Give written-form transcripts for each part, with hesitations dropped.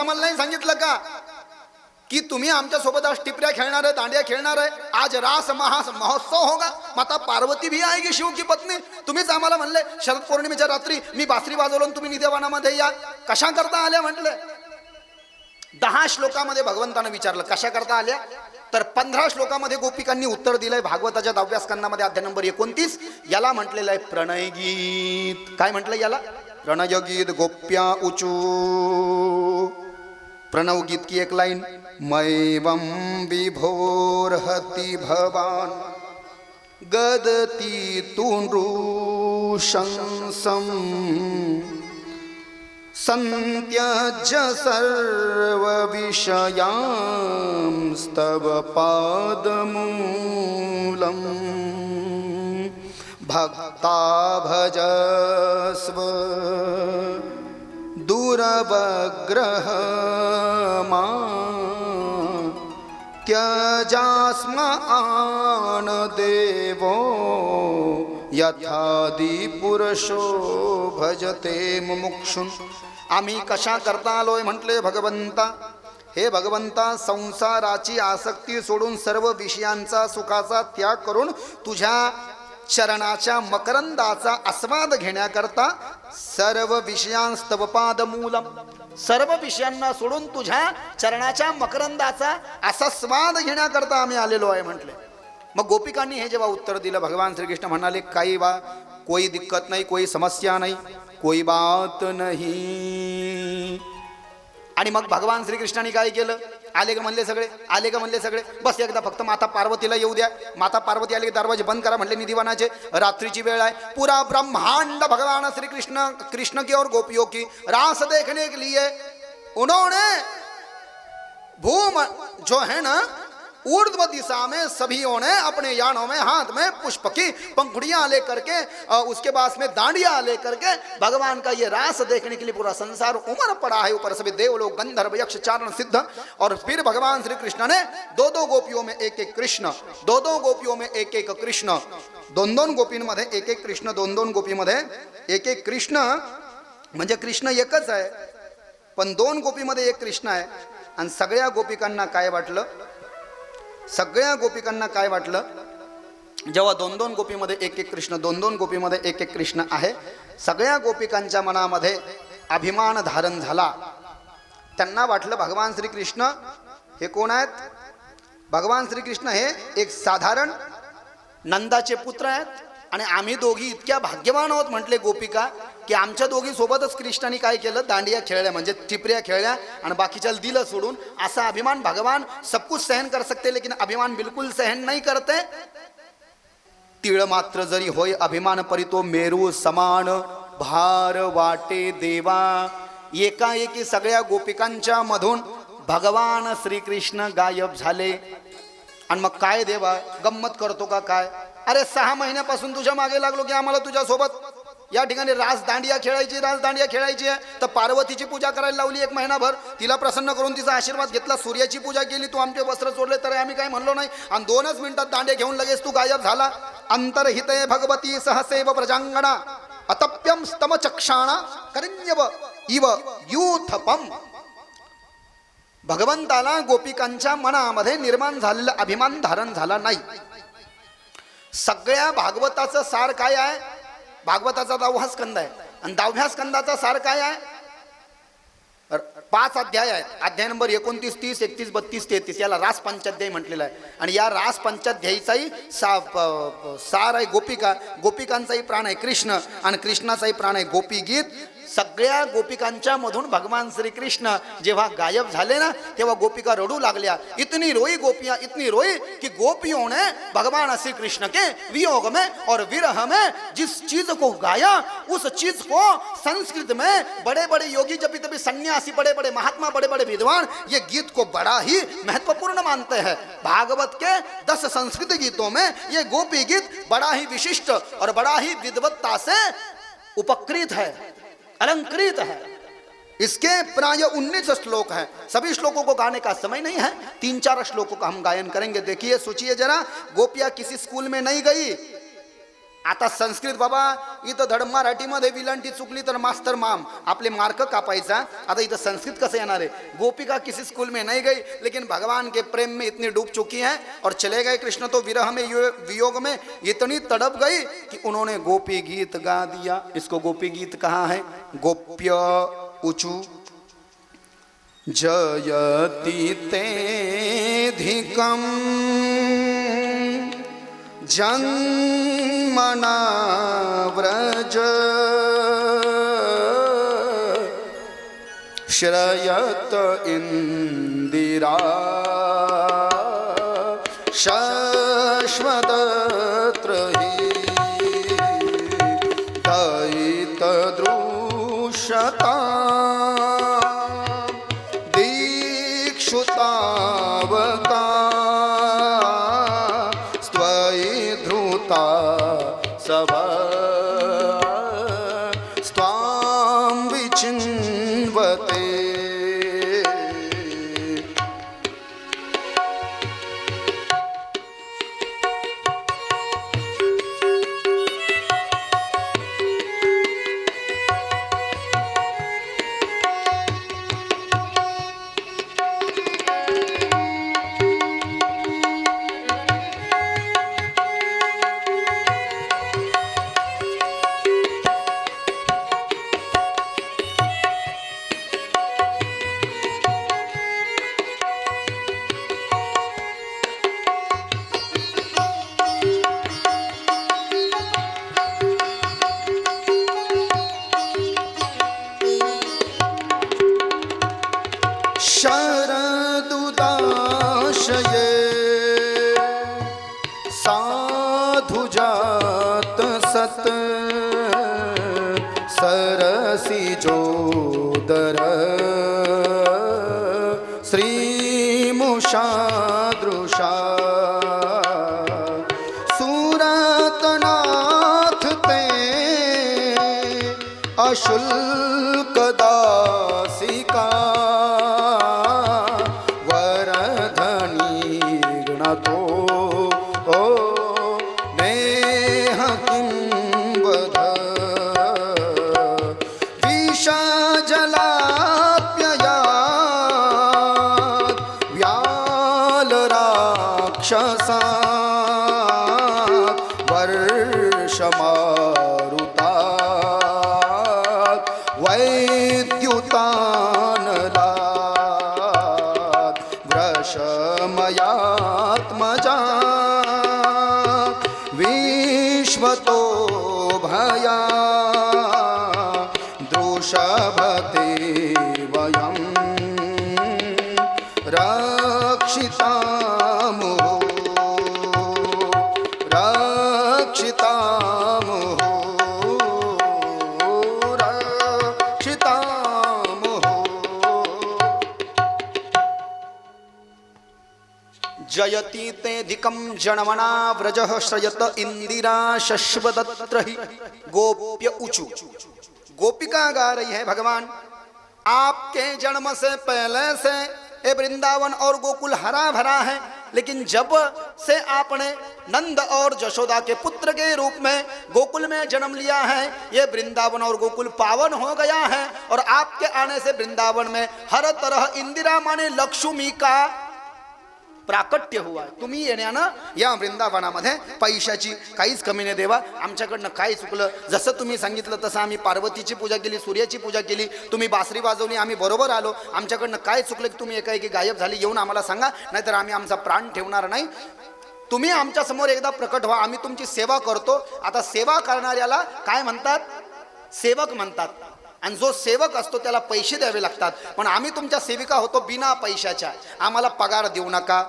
आम्हाला नाही सांगितलं का की तुम्ही आमच्या सोबत आज टिपऱ्या खेळणार आहे, दांडिया खेळणार आहे, आज रास महोत्सव होगा, माता पार्वती भी आएगी शिव की पत्नी. तुम्हीच आम्हाला म्हणले शरद पौर्णिमेच्या रात्री मी बासरी वाजवलं तुम्ही निदेवानामध्ये या. कशा करता आल्या म्हटलं. 10 श्लोकामध्ये भगवंतानं विचारलं कशा करता आल्या, तर 15 श्लोकामध्ये गोपिकांनी उत्तर दिलंय. भागवताच्या 10व्या स्कंदामध्ये अध्याय नंबर 29 याला म्हटलेलं आहे प्रणय गीत. काय म्हटलं याला? प्रणय गीत. गोप्या उचू प्रणव गीत की एक लाइन, मैवं विभोर्हति भवान गदती तुनृशंसं संत्यज्य सर्व विषयांस्तव पादमूलम् भक्ता भजस्व दुरवग्रह मा त्यजास्म आन देवो यथादि पुरुषो भजते मुमुक्षुन. आम्ही कशा करता आलोय म्हटले भगवंता. हे भगवंता, संसाराची आसक्ती सोडून सर्व विषयांचा सुखाचा त्याग करून तुझ्या चरणाच्या मकरंदाचा आस्वाद घेण्याकरता सर्व विषयांस्तव पादमूलम, सर्व विषयांना सोडून तुझ्या चरणाच्या मकरंदाचा आस्वाद घेण्याकरता आम्ही आलेलो आहे म्हटले. मग गोपिकांनी हे जेव्हा उत्तर दिलं, भगवान श्रीकृष्ण म्हणाले काही बा कोई दिक्कत नाही, कोई समस्या नाही, कोई बात नाही. आणि मग भगवान श्रीकृष्णाने काय केलं? आले का म्हणले सगळे, आले का म्हणले सगळे, बस एकदा फक्त माता पार्वतीला येऊ द्या. माता पार्वती आले की दरवाजे बंद करा म्हटले निधिवानाचे. रात्रीची वेळ आहे. पूरा ब्रह्मांड भगवान श्री कृष्ण की और गोपियों की रास देखने के लिए उन्होंने भूम जो है ना ऊर्ध्व दिशा में सभीओं ने अपने यानों में हाथ में पुष्प की पंखुड़ियां लेकर के उसके बाद में दांडियां लेकर के भगवान का ये रास देखने के लिए पूरा संसार उमड़ पड़ा है. ऊपर सभी देवलोक गंधर्व यक्ष चारण सिद्ध. और फिर भगवान श्री कृष्ण ने 2-2 गोपियों में एक-एक कृष्ण, 2-2 गोपियों में एक-एक कृष्ण, 2-2 गोपींमध्ये एक-एक कृष्ण, 2-2 गोपीमध्ये एक-एक कृष्ण. म्हणजे कृष्ण एकच आहे पण 2 गोपीमध्ये एक कृष्ण आहे. आणि सगळ्या गोपिकांना काय वाटलं, सगळ्या गोपिकांना काय वाटलं, जेव्हा 2-2 गोपीमध्ये एक-एक कृष्ण, 2-2 गोपीमध्ये एक-एक कृष्ण आहे, सगळ्या गोपिकांच्या मनामध्ये अभिमान धारण झाला. त्यांना वाटलं भगवान श्रीकृष्ण हे कोण आहेत? भगवान श्रीकृष्ण हे एक साधारण नंदाचे पुत्र आहेत आणि आम्ही दोघी इतक्या भाग्यवान आहोत म्हटले गोपिका की आमच्या दोघी सोबतच कृष्णाने काय केलं, दांडिया खेळल्या म्हणजे टिपऱ्या खेळल्या आणि बाकीच्या दिलं सोडून. असा अभिमान भगवान सब कुछ सहन कर सकते लेकिन अभिमान बिलकुल सहन नहीं करते. तीळ मात्र जरी होय अभिमान परी तो मेरू समान भार वाटे देवा. एकाएकी सगळ्या गोपिकांच्या मधून भगवान श्रीकृष्ण गायब झाले. आणि मग काय देवा गंमत करतो का काय? अरे 6 महिन्यापासून तुझ्या मागे लागलो की आम्हाला तुझ्या सोबत या ठिकाणी रास दांडिया खेळायची आहे. तर पार्वतीची पूजा करायला लावली 1 महिनाभर, तिला प्रसन्न करून तिचा आशीर्वाद घेतला. सूर्याची पूजा केली, तू आमचे वस्त्र सोडले तर आम्ही काय म्हणलो नाही. आणि 2च मिनिटात दांडे घेऊन लगेच तू गायब झाला. अंतर्हिते भगवती सहसेव प्रजांगणा अतप्यम स्तम चक्षाणा करण्यव इव यूथपम. भगवंताला गोपिकांच्या मनामध्ये निर्माण झालेला अभिमान धारण झाला नाही. सगळ्या भागवताचं सार काय आहे? भागवताचा 10वा स्कंद आहे आणि 10व्या स्कंदाचा सार काय आहे? 5 अध्याय आहेत. अध्याय नंबर 29, 30, 31, 32, 33 याला रास पंचाध्याय म्हटलेला आहे. आणि या रास पंचाध्यायीचाही सार आहे गोपिका. गोपिकांचाही प्राण आहे कृष्ण आणि कृष्णाचाही प्राण आहे गोपी गीत. सगळ्या गोपिकांच्या मधून भगवान श्री कृष्ण जेव्हा गायब झाले ना तेव्हा गोपिका रडू लागल्या. इतनी रोई गोपियां, इतनी रोई कि गोपियों ने भगवान श्री कृष्ण के वियोग में और विरह में जिस चीज को गाया उस चीज को संस्कृत में बड़े बड़े योगी जपी तभी सन्यासी, बड़े बड़े महात्मा, बड़े बड़े विद्वान ये गीत को बड़ा ही महत्वपूर्ण मानते हैं. भागवत के 10 संस्कृत गीतों में ये गोपी गीत बड़ा ही विशिष्ट और बड़ा ही विद्वत्ता से उपकृत है, अलंकृत है. इसके प्राय 19 श्लोक हैं. सभी श्लोकों को गाने का समय नहीं है, 3-4 श्लोकों का हम गायन करेंगे. देखिए, सोचिए जरा, गोपियां किसी स्कूल में नहीं गई, आता संस्कृत बाबा इथं धड मराठीमध्ये विलांटी चुकली तर मास्टर माम आपले मार्क कापायचा. आता इथं संस्कृत कसं येणार आहे? गोपिका किसी स्कूल में नहीं गई लेकिन भगवान के प्रेम में इतनी डूब चुकी हैं और चले गए कृष्ण तो विरह में वियोग में इतनी तड़प गई कि उन्होंने गोपी गीत गा दिया. इसको गोपी गीत कहा है. गोप्य ऊचू जयति तेधिकम जन्मना व्रज श्रयत इंदिरा शश्वतत्र हि दयित दृश्यता दीक्षुतावका सब स्वाम विचिन्वते. शरदुदाशये साधुजात सत सरसिजोदर श्रीमुषादृशा सूरतनाथ ते अशुल्क दासिका तो ओ नेह किं वद विषजलाप्ययात् व्यालराक्षसात् वर्षमारुतात् वैद्युतानलात् वृषमयात्मजा विश्वतो भया दृषभते वयं रक्षितामुः रक्षितामुः रक्षितामुः. जयति तेधिकं जन्मना व्रजः श्रयत इंदिरा शश्वतत्र हि. गोप्य ऊचू गोपिका गा रही है, भगवान आपके जन्म से पहले से ये वृंदावन और गोकुल हरा भरा है, लेकिन जब से आपने नंद और जशोदा के पुत्र के रूप में गोकुल में जन्म लिया है, ये वृंदावन और गोकुल पावन हो गया है. और आपके आने से वृंदावन में हर तरह इंदिरा माने लक्ष्मी का प्राकट्य हुआ. तुम्ही येण्यानं या वृंदावनामध्ये पैशाची काहीच कमी नाही देवा. आमच्याकडनं काय चुकलं, जसं तुम्ही सांगितलं तसं आम्ही पार्वतीची पूजा केली, सूर्याची पूजा केली, तुम्ही बासरी वाजवली, आम्ही बरोबर आलो. आमच्याकडनं काय चुकलं की तुम्ही एकाएकी गायब झाली, येऊन आम्हाला सांगा, नाहीतर आम्ही आमचा प्राण ठेवणार नाही. तुम्ही आमच्या समोर एकदा प्रकट व्हा, आम्ही तुमची सेवा करतो. आता सेवा करणाऱ्याला काय म्हणतात? सेवक म्हणतात. आणि जो सेवक असतो त्याला पैसे द्यावे लागतात, पण आम्ही तुमच्या सेविका होतो बिना पैशाच्या, आम्हाला पगार देऊ नका.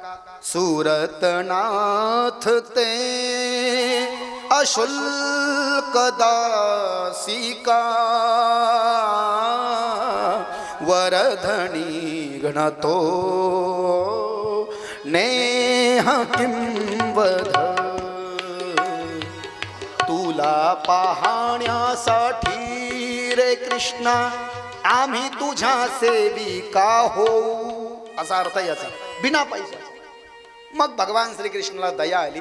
सूरतनाथ ते अशुल्क दासिका वरधनी गणतो नेह किं वद. तुला पाहण्यासाठी रे कृष्णा आम्ही तुझ्या सेविका हो, असा अर्थ याचा, बिना पैशाचा. मग भगवान श्रीकृष्णाला दया आली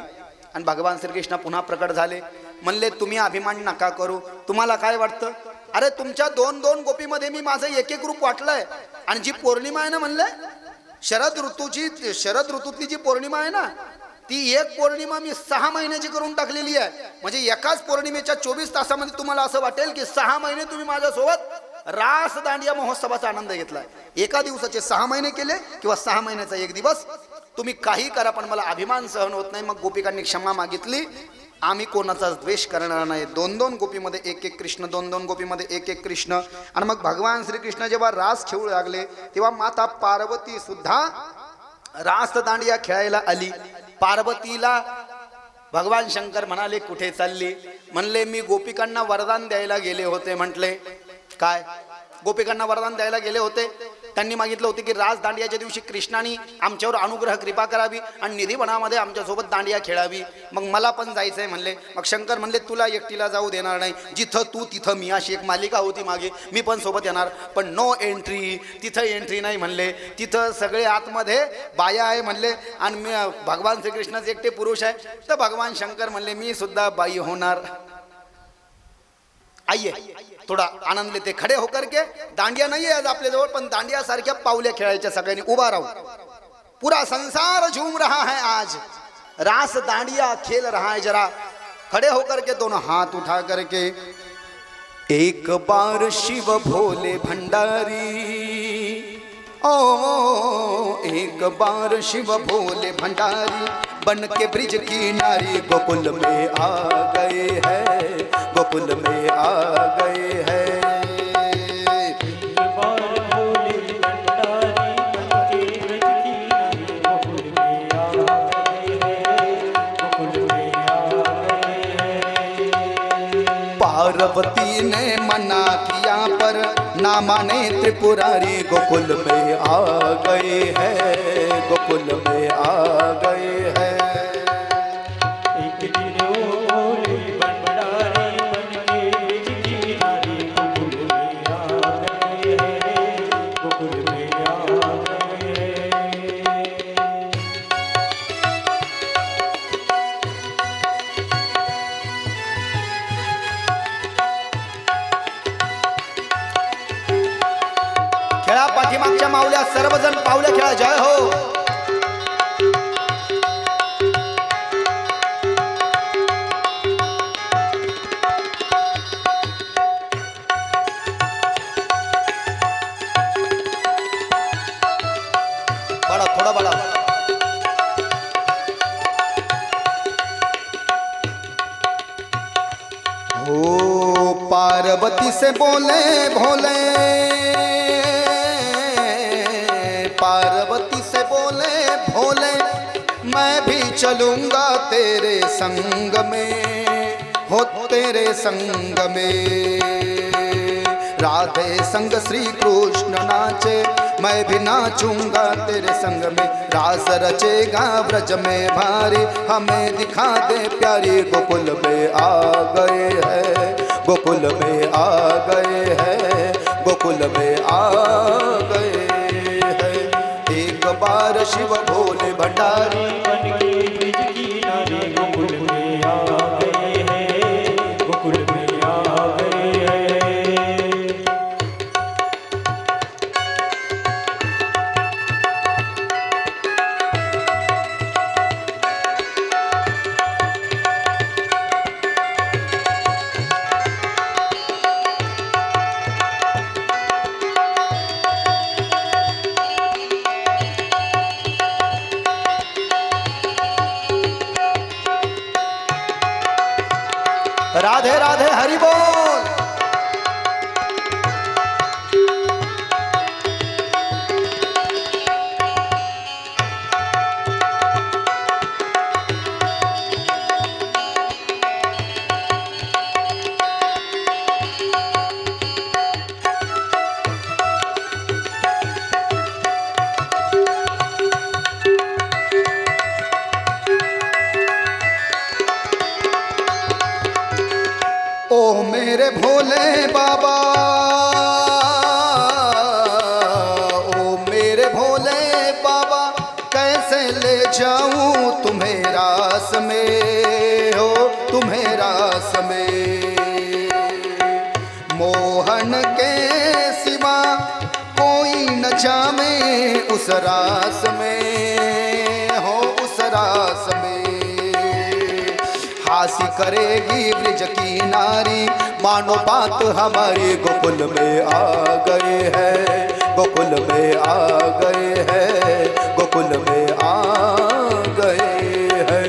आणि भगवान श्रीकृष्ण पुन्हा प्रकट झाले. म्हणले तुम्ही अभिमान नका करू, तुम्हाला काय वाटतं? अरे तुमच्या 2-2 गोपीमध्ये मी माझं एक रूप वाटलंय. आणि जी पौर्णिमा आहे ना, म्हणले शरद ऋतूतली जी पौर्णिमा आहे ना, ती एक पौर्णिमा मी 6 महिन्याची करून टाकलेली आहे. म्हणजे एकाच पौर्णिमेच्या 24 तासामध्ये तुम्हाला असं वाटेल की 6 महिने तुम्ही माझ्यासोबत रास दांडिया महोत्सवाचा आनंद घेतलाय. एका दिवसाचे 6 महिने केले किंवा 6 महिन्याचा एक दिवस. तुम्ही काही करा पण मला अभिमान सहन होत नाही. मग गोपिकांनी क्षमा मागितली. आम्ही कोणाचा द्वेष करणार नाही. 2-2 गोपीमध्ये एक कृष्ण, 2-2 गोपीमध्ये एक कृष्ण. आणि मग भगवान श्रीकृष्ण जेव्हा रास खेळू लागले तेव्हा माता पार्वती सुद्धा रास दांडिया खेळायला आली. पार्वतीला भगवान शंकर म्हणाले कुठे चालली? म्हणले मी गोपिकांना वरदान द्यायला गेले होते. म्हटले काय? गोपिकांना वरदान द्यायला गेले होते. त्यांनी मागितलं होते की रास दांडियाच्या दिवशी कृष्णाने आमच्यावर अनुग्रह कृपा करावी आणि निधीवनामध्ये आमच्यासोबत दांडिया खेळावी. मग मला पण जायचंय म्हणले. मग शंकर म्हणले तुला एकटीला जाऊ देणार नाही. जिथं तू तिथं मी, अशी एक मालिका होती मागे, मी पण सोबत येणार पण नो एंट्री. तिथं एंट्री नाही म्हणले. तिथं सगळे आतमध्ये बाया आहे म्हणले आणि मी भगवान श्रीकृष्णच एकटे पुरुष आहे. तर भगवान शंकर म्हणले मी सुद्धा बाई होणार. आइए थोड़ा आनंद लेते, खड़े होकर के. दांडिया नहीं है आज आपल्या जवळ, पण दांडिया सारख्या पावल्या खेळायच्या सगळ्यांनी उभा राहून. पूरा संसार झूम रहा है आज, रास दांडिया खेल रहा है. जरा खड़े होकर के दोनों हाथ उठा करके. एक बार शिव भोले भंडारी, ओ एक बार शिव भोले भंडारी, बन के ब्रिज की नारी गोकुल में आ गए हैं, गोकुल में आ गए हैं. पार्वती ने मना किया पर ना माने त्रिपुरारी, गोकुल में आ गए हैं, गोकुल में आ गए हैं. खेळा पाठीमागच्या माऊल्या सर्वजण पावलं खेळा. जय हो. बड़ा थोड़ा बड़ा. हो पार्वती से बोले भोले, पार्वती से बोले भोले, मैं भी चलूंगा तेरे संग में, हो तेरे संग में. राधे संग श्री कृष्ण नाचे, मैं भी नाचूंगा तेरे संग में. रास रचेगा ब्रज में भारी, हमें दिखा दे प्यारी. गोकुल में आ गए हैं, गोकुल में आ गए हैं, गोकुल में आ गए. बार शिव भोले भंडारी, बन के ब्रिज की नारी, गोकुल में आ गए हैं, गोकुल में आ गए हैं. राधे राधे हरि बोल. ओ मेरे भोले बाबा, ओ मेरे भोले बाबा, कैसे ले जाऊं तुम्हें रास में, हो तुम्हें रास में। मोहन के सिवा कोई न जामे उस रास में, हो उस रास में। हासी करेगी ब्रिज की नारी, मानो बात हमारी गोकुल में आ गए हैं, गोकुल में आ गए हैं, गोकुल में आ गए हैं।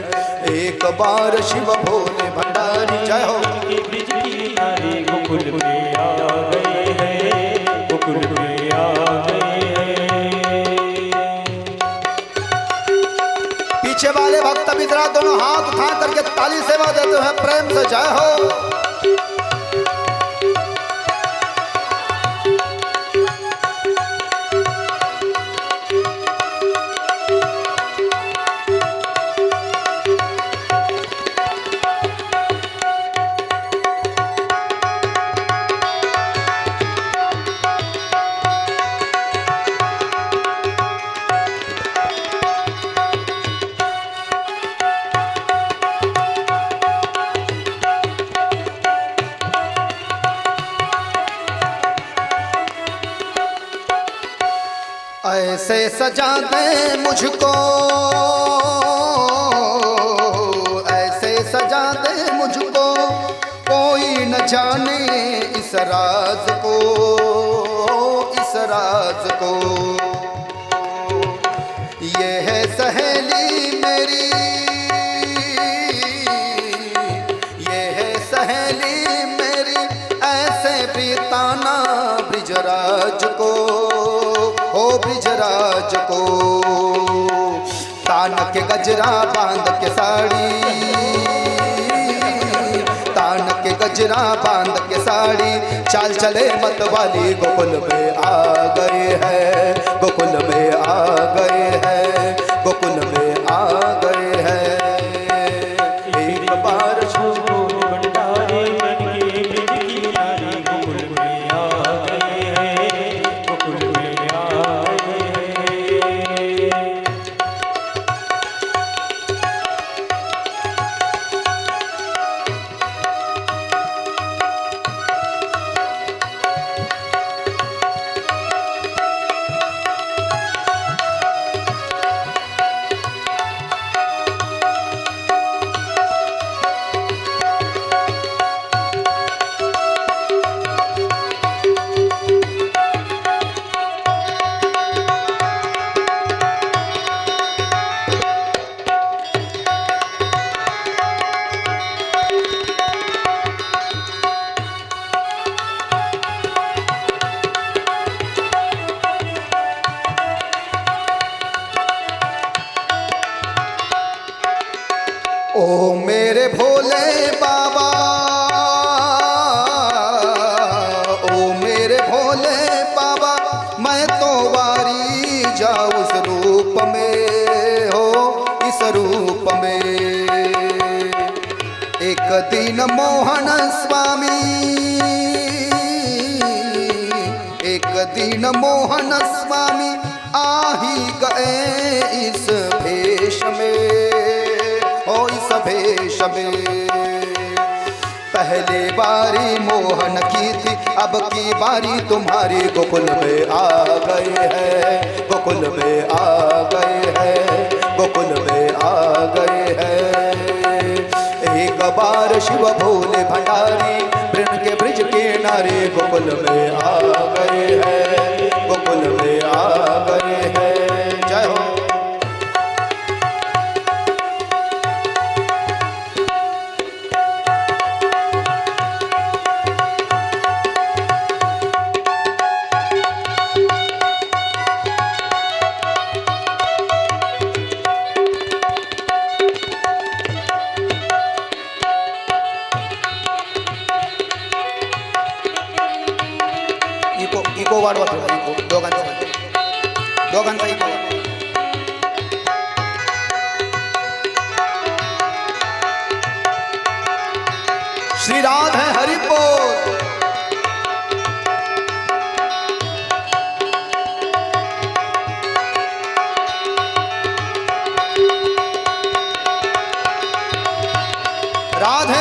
एक बार शिव भोले भंडारी जय हो। ब्रिज की नारी गोकुल में आ गए हैं, गोकुल में आ गए हैं। पीछे वाले भक्त मित्रा दोनों हाथ उठा करके ताली सेवा देते हैं, प्रेम से जय हो। ऐसे सजा दे मुझको, ऐसे सजा दे मुझको, कोई न जाने इस राज को, इस राज को। ये है सहेली मेरी, ये है सहेली मेरी, ऐसे बिताना ब्रिजराज को, हो ब्रिजराज को। तान के गजरा बांध के साड़ी, तान के गजरा बांध के साड़ी, चाल चले मत वाली गोकुल में आ गए हैं, गोकुल में आ गए हैं, गोकुल में आ गए हैं। एक बार भंडारी बन के ब्रिज की नारी गोकुल में आ गए हैं, गोकुल में आ गए हैं। ओ मेरे भोले बाबा, ओ मेरे भोले बाबा, मैं तो वारी जाऊं इस रूप में, हो इस रूप में। एक दिन मोहन स्वामी, एक दिन मोहन स्वामी आ ही गए इस भेष में, हो इस भेष में। पहले बारी मोहन की थी, अब की बारी तुम्हारी गोकुल में आ गए हैं, गोकुल में आ गए हैं, गोकुल में आ गए हैं। एक बार शिव भोले भंडारी वृंद के ब्रिज के नारे गोकुल में आ गए हैं, गोकुल में आ गए हैं। जय हो। इको वाढवा थोडा, इको दोघांचा इको वाढवा. श्री राधे हरि बोल. राधे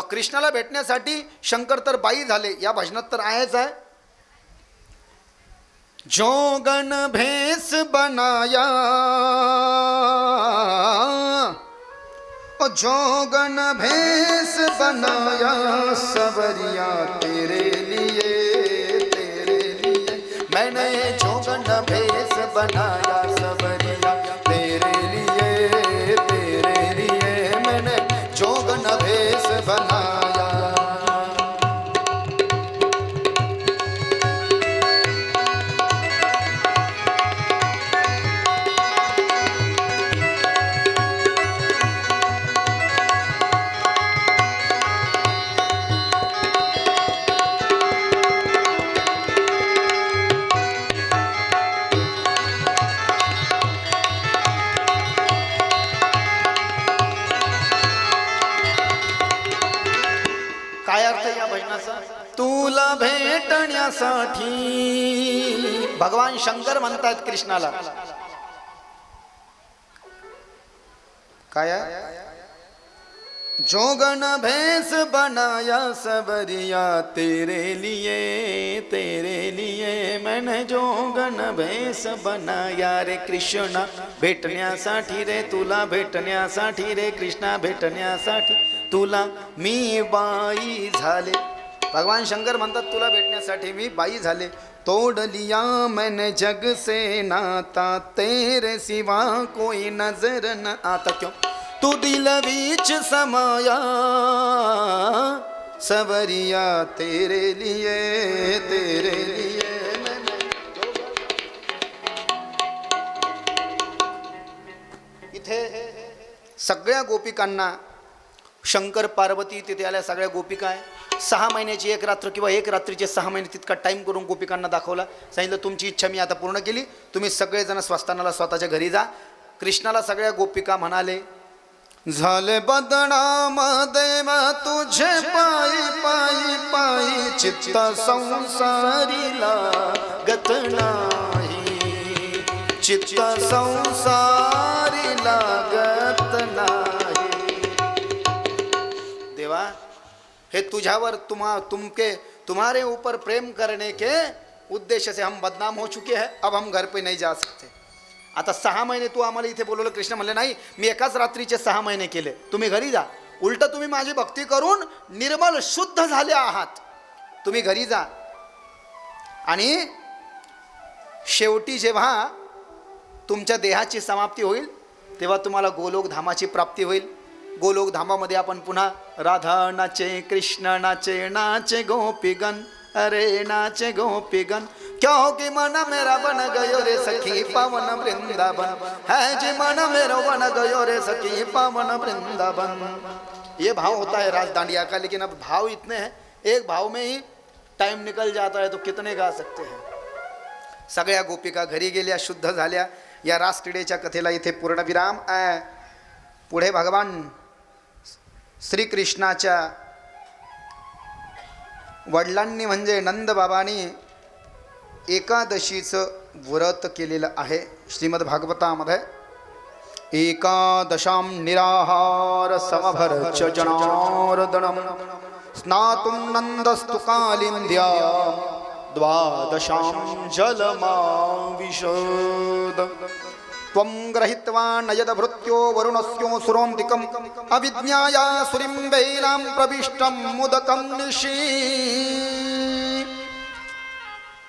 कृष्णाला भेटण्यासाठी शंकर तर बाई झाले, या भजनात तर आहेच आहे. जोगन भेस बनाया, जोगन भेस बनाया सवरिया तेरे लिए मैंने जोगन भेस बनाया सवरिया तेरे लिए मैंने जोगन भेस बनाया. काय अर्थ या भजनाचा? तुला भेटण्यासाठी भगवान शंकर म्हणतात कृष्णाला. काय जोगन भेस बनाया सवरिया तेरे लिए मैंने जोगन भेस बनाया. रे कृष्णा भेटण्यासाठी रे, तुला भेटण्यासाठी रे कृष्णा भेटण्यासाठी तुला मी बाई झाले. भगवान शंकर म्हणतात तुला भेटण्यासाठी मी बाई झाले. तोड़ लिया मैंने जग से नाता तेरे सिवा कोई नजर न आता. क्यों तू दिल बीच समाया सवरिया तेरे लिए मैंने. इथे सगळ्या गोपिकांना शंकर पार्वती तिथे आल्या, सगळ्या गोपिका आहे. 6 महिन्याची एक रात्र किंवा एक रात्रीचे 6 महिने तितका टाईम करून गोपिकांना दाखवला. सांगितलं तुमची इच्छा मी आता पूर्ण केली, तुम्ही सगळेजण स्वस्तानाला स्वतःच्या घरी जा. कृष्णाला सगळ्या गोपिका म्हणाले झाले बदनाम देव तुझे पायी पायी पायी चित्त संसारीला गत नाही, चित्त संसारीला गत नाही. देवा हे तुझावर तुम्हारे ऊपर प्रेम करने के उद्देश्य से हम बदनाम हो चुके हैं, अब हम घर पे नहीं जा सकते. आता 6 महिने तू आम्हाला इथे बोलवलं. कृष्ण म्हणले नाही, मी एकाच रात्रीचे 6 महिने केले, तुम्ही घरी जा. उलट तुम्ही माझी भक्ती करून निर्मल शुद्ध झाले आहात, तुम्ही घरी जा. आणि शेवटी जेव्हा तुमच्या देहाची समाप्ती होईल तेव्हा तुम्हाला गोलोक धामाची प्राप्ती होईल. गोलोक धामामध्ये आपण पुन्हा राधा नाचे, कृष्ण नाचे, नाचे गोपीगण, अरे नाचे गोपीगण. क्योंकि मन मेरा बन गयो रे सखी पावन वृंदावन, है जी मन मेरा बन गयो रे सखी पावन वृंदावन. ये भाव होता है रास दांडिया का, लेकिन अब भाव इतने हैं, एक भाव में ही टाइम निकल जाता है, तो कितने गा सकते हैं. सगळ्या गोपिका घरी गेल्या, शुद्ध झाल्या. या रास क्रीडेच्या कथेला इथे पूर्णविराम. पुढे भगवान श्रीकृष्णाच्या वडिलांनी म्हणजे नंदबाबांनी एकादशीचं व्रत केलेलं आहे. श्रीमद भागवतामध्ये एकादशां निराहार समभर च जनार्दनम स्नातुं नंदस्तु कालिंद्या द्वादशां जलमाविशद. त्वं ग्रहीत्वा नयदभृत्यो वरुणस्यो सुरोन्तिकम् अविज्ञाया सुरिं वैलां प्रविष्टं मुदकं निशी.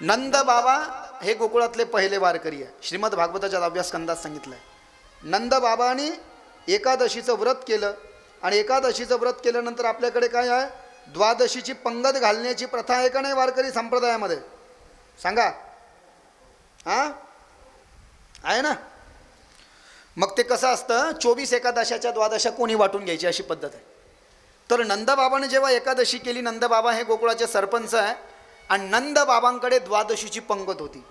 नंद बाबा हे गोकुळातले पहिले वारकरी आहे. श्रीमद भागवताच्या 10व्या स्कंदात सांगितलंय. नंद बाबांनी एकादशीचं व्रत केलं आणि एकादशीचं व्रत केल्यानंतर आपल्याकडे काय आहे, द्वादशीची पंगत घालण्याची प्रथा आहे का नाही वारकरी संप्रदायामध्ये? सांगा. हां आहे ना. मग ते कसं असतं, 24 एकादशाच्या द्वादशा कोणी वाटून घ्यायची अशी पद्धत आहे. तर नंदबाबाने जेव्हा एकादशी केली, नंदबाबा हे गोकुळाचे सरपंच आहे आणि नंदबाबांकडे द्वादशीची पंगत होती.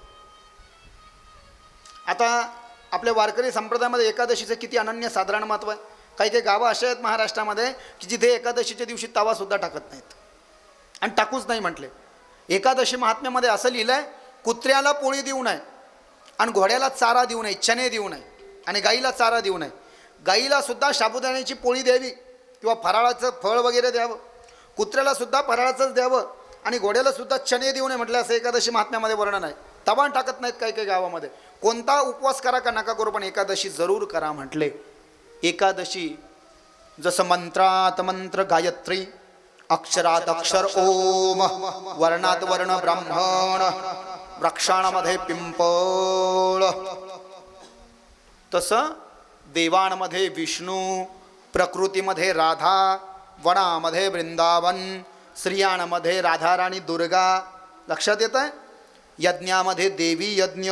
आता आपल्या वारकरी संप्रदायामध्ये एकादशीचं किती अनन्यसाधारण महत्त्व आहे. काही काही गावं अशा आहेत महाराष्ट्रामध्ये की जिथे एकादशीच्या दिवशी तवासुद्धा टाकत नाहीत आणि टाकूच नाही म्हटले. एकादशी महात्म्यामध्ये असं लिहिलं आहे, कुत्र्याला पोळी देऊ नये आणि घोड्याला चारा देऊ नये, चणे देऊ नये आणि गाईला चारा देऊ नये. गाईला सुद्धा साबुदाण्याची पोळी द्यावी, किंवा फराळाचं फळ वगैरे द्यावं, कुत्र्याला सुद्धा फराळाचंच द्यावं आणि घोड्याला सुद्धा चणे देऊ नये म्हटलं असं एकादशी महात्म्यामध्ये वर्णन आहे. तबान टाकत नाहीत काही काही गावामध्ये. कोणता उपवास करा का नका करू पण एकादशी जरूर करा म्हटले. एकादशी जसं मंत्रात मंत्र गायत्री, अक्षरात अक्षर ओम, वर्णात वर्ण ब्राह्मण, वृक्षांमध्ये पिंपळ, तसं देवांमध्ये विष्णू, प्रकृतीमध्ये राधा, वनामध्ये वृंदावन, स्त्रियांमध्ये राधाराणी दुर्गा. लक्षात येत आहे? यज्ञामध्ये देवी यज्ञ.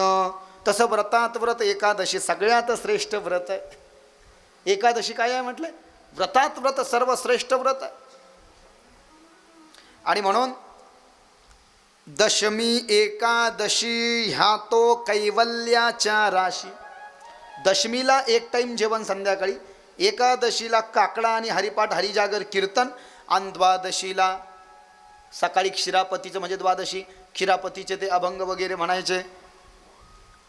तसं व्रतात व्रत एकादशी सगळ्यात श्रेष्ठ व्रत आहे. एकादशी काय आहे म्हटलं? व्रतात व्रत सर्वश्रेष्ठ व्रत आहे. आणि म्हणून दशमी एकादशी ह्या तो कैवल्याच्या राशी. दशमीला एक टाईम जेवण संध्याकाळी, एकादशीला काकडा आणि हरिपाठ हरिजागर कीर्तन, आणि द्वादशीला सकाळी क्षीरापतीचं म्हणजे द्वादशी क्षीरापतीचे ते अभंग वगैरे म्हणायचे.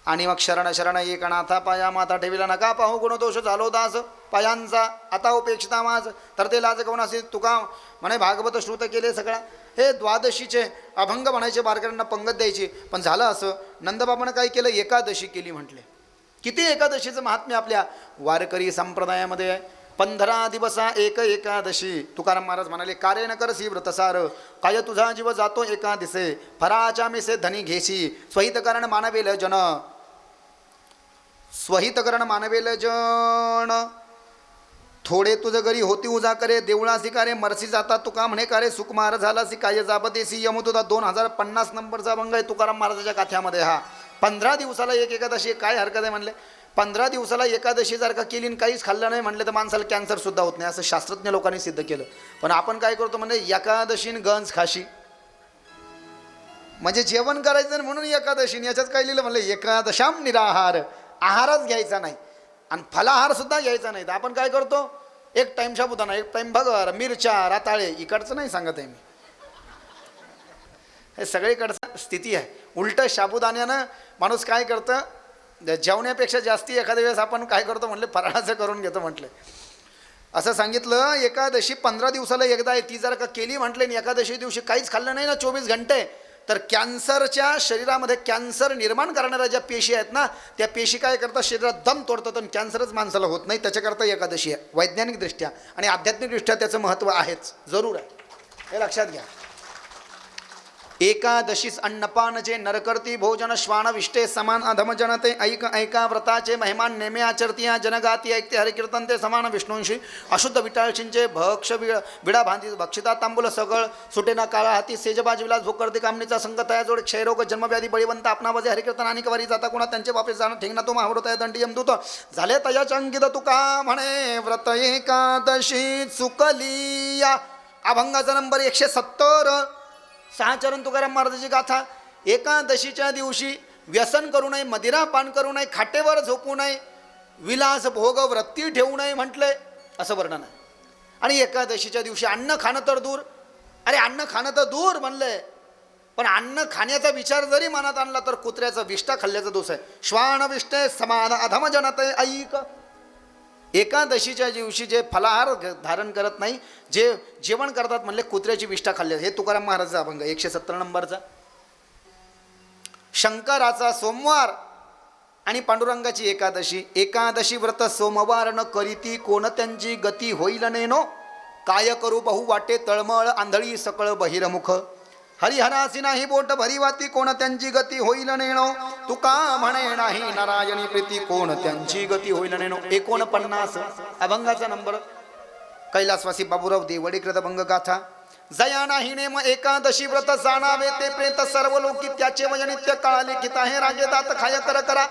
आणि मग शरण शरण एक नाथा पाया माता ठेविला नका पाहू गुणदोष झालो दास पायांचा आता उपेक्षिता माझ तर ते लाज कोण असेल तुका म्हणे भागवत श्रुत केले सगळा. हे द्वादशीचे अभंग म्हणायचे, बारकऱ्यांना पंगत द्यायची. पण झालं असं नंदबाबानं काय केलं? एकादशी केली म्हटले. किती एकादशीचं महात्म्य आपल्या वारकरी संप्रदायामध्ये आहे. 15 दिवसा एक एकादशी. तुकाराम महाराज म्हणाले, कार्य न करसी व्रतसार, काय तुझा जीव जातो एका दिसे, फराच्या मिसे धनी घेशी, स्वहितकरण मानवेल जन, स्वहितकरण मानवेल जन, थोडे तुझ घरी होती उजा करे, देवळासी कारे मरसी जाता तुका म्हणे कारे, सुकुमार झालासी काय जाबदेसी यमतुदा. 2050 नंबरचा अभंग आहे तुकाराम महाराजाच्या गाथ्यामध्ये. हा 15 दिवसाला एक एकादशी. काय हरकत आहे म्हणले? 15 दिवसाला एकादशी जर का केली आणि काहीच खाल्लं नाही म्हणले तर माणसाला कॅन्सर सुद्धा होत नाही, असं शास्त्रज्ञ लोकांनी सिद्ध केलं. पण आपण काय करतो म्हणजे एकादशीन गंज खाशी, म्हणजे जेवण करायचं म्हणून एकादशीन. याच्यात काय लिहिलं म्हणलं? एकादशाम निराहार. आहारच घ्यायचा नाही आणि फलाहार सुद्धा घ्यायचा नाही. तर आपण काय करतो? एक टाईम साबुदाणा, एक टाईम भगर, मिरच्या, राताळे. इकडचं नाही सांगत आहे मी, हे सगळीकडचं स्थिती आहे. उलटं साबुदाण्यानं माणूस काय करतं, जेवण्यापेक्षा जास्ती एखाद्या वेळेस आपण काय करतो म्हटलं फराळाचं करून घेतो म्हटलं. असं सांगितलं एकादशी 15 दिवसाला एकदा आहे. ती जर का केली म्हटलं आणि एकादशी दिवशी काहीच खाल्लं नाही ना 24 घंटे, तर कॅन्सरच्या शरीरामध्ये कॅन्सर निर्माण करणाऱ्या ज्या पेशी आहेत ना, त्या पेशी काय करतात? शरीरात दम तोडतात आणि कॅन्सरच माणसाला होत नाही. त्याच्याकरता एकादशी आहे वैज्ञानिकदृष्ट्या आणि आध्यात्मिकदृष्ट्या त्याचं महत्त्व आहेच, जरूर आहे, हे लक्षात घ्या. एकादशीस अन्नपान जे नरकर्ती भोजन श्वान विष्टे समान अधम जनते, ऐक ऐका व्रताचे महिमान नेमे आचरतीया जनगाती, ऐकते हरिकीर्तन ते समान विष्णूंशी, अशुद्ध विटाळशींचे भक्ष विडा भांती भक्षिता तांबूल सगळ, सुटेना काळा हाती सेजबाज विलास भोकर्ती कामनीचा संग तया जोड, क्षयरोग जन्मव्याधी बळीवंत आपणावाजे हरिकीर्तन आणि कवारी जाता कोणा त्यांचे बापे जाणं ठेंगना तो महावृत आहे दंडी यमदूत झाले तयाच्या अंकित तुका म्हणे व्रत एकादशी चुकलिया. अभंगाचा नंबर 170. 6 चरण तुकाराम महाराजाची गाथा. एकादशीच्या दिवशी व्यसन करू नये, मदिरा पान करू नये, खाटेवर झोपू नये, विलास भोग वृत्ती ठेवू नये म्हटलंय, असं वर्णन आहे. आणि एकादशीच्या दिवशी अन्न खाणं तर दूर. अरे अन्न खाणं तर दूर म्हणलंय, पण अन्न खाण्याचा विचार जरी मनात आणला तर कुत्र्याचा विष्टा खाल्ल्याचा दोष आहे. श्वान विष्टे समान अधम जनते ऐक. एकादशीच्या दिवशी जे फलाहार धारण करत नाही, जे जेवण करतात म्हणले कुत्र्याची विष्ठा खाल्ली. हे तुकाराम महाराजचा अभंग 170 नंबरचा. शंकराचा सोमवार आणि पांडुरंगाची एकादशी. एकादशी व्रत सोमवार न करीती कोण त्यांची गती होईल नेनो, काय करू बहु वाटे तळमळ आंधळी सकळ बहिरमुख, हरिहरासी नाही बोट भरीवाती कोण त्यांची गती होईल नेणो, तुका म्हणे नाही नारायणी प्रीती कोण त्यांची गती होईल नेणो. 49 अभंगाचा नंबर. कैलासवासी बाबूराव देवडेकृत अभंग गाथा. जया नाही नेम एकादशी व्रत जाणावे ते प्रेत सर्व लोकी, त्याचे वय नित्य काळाले गीता हे रागे दात खाय कर करा,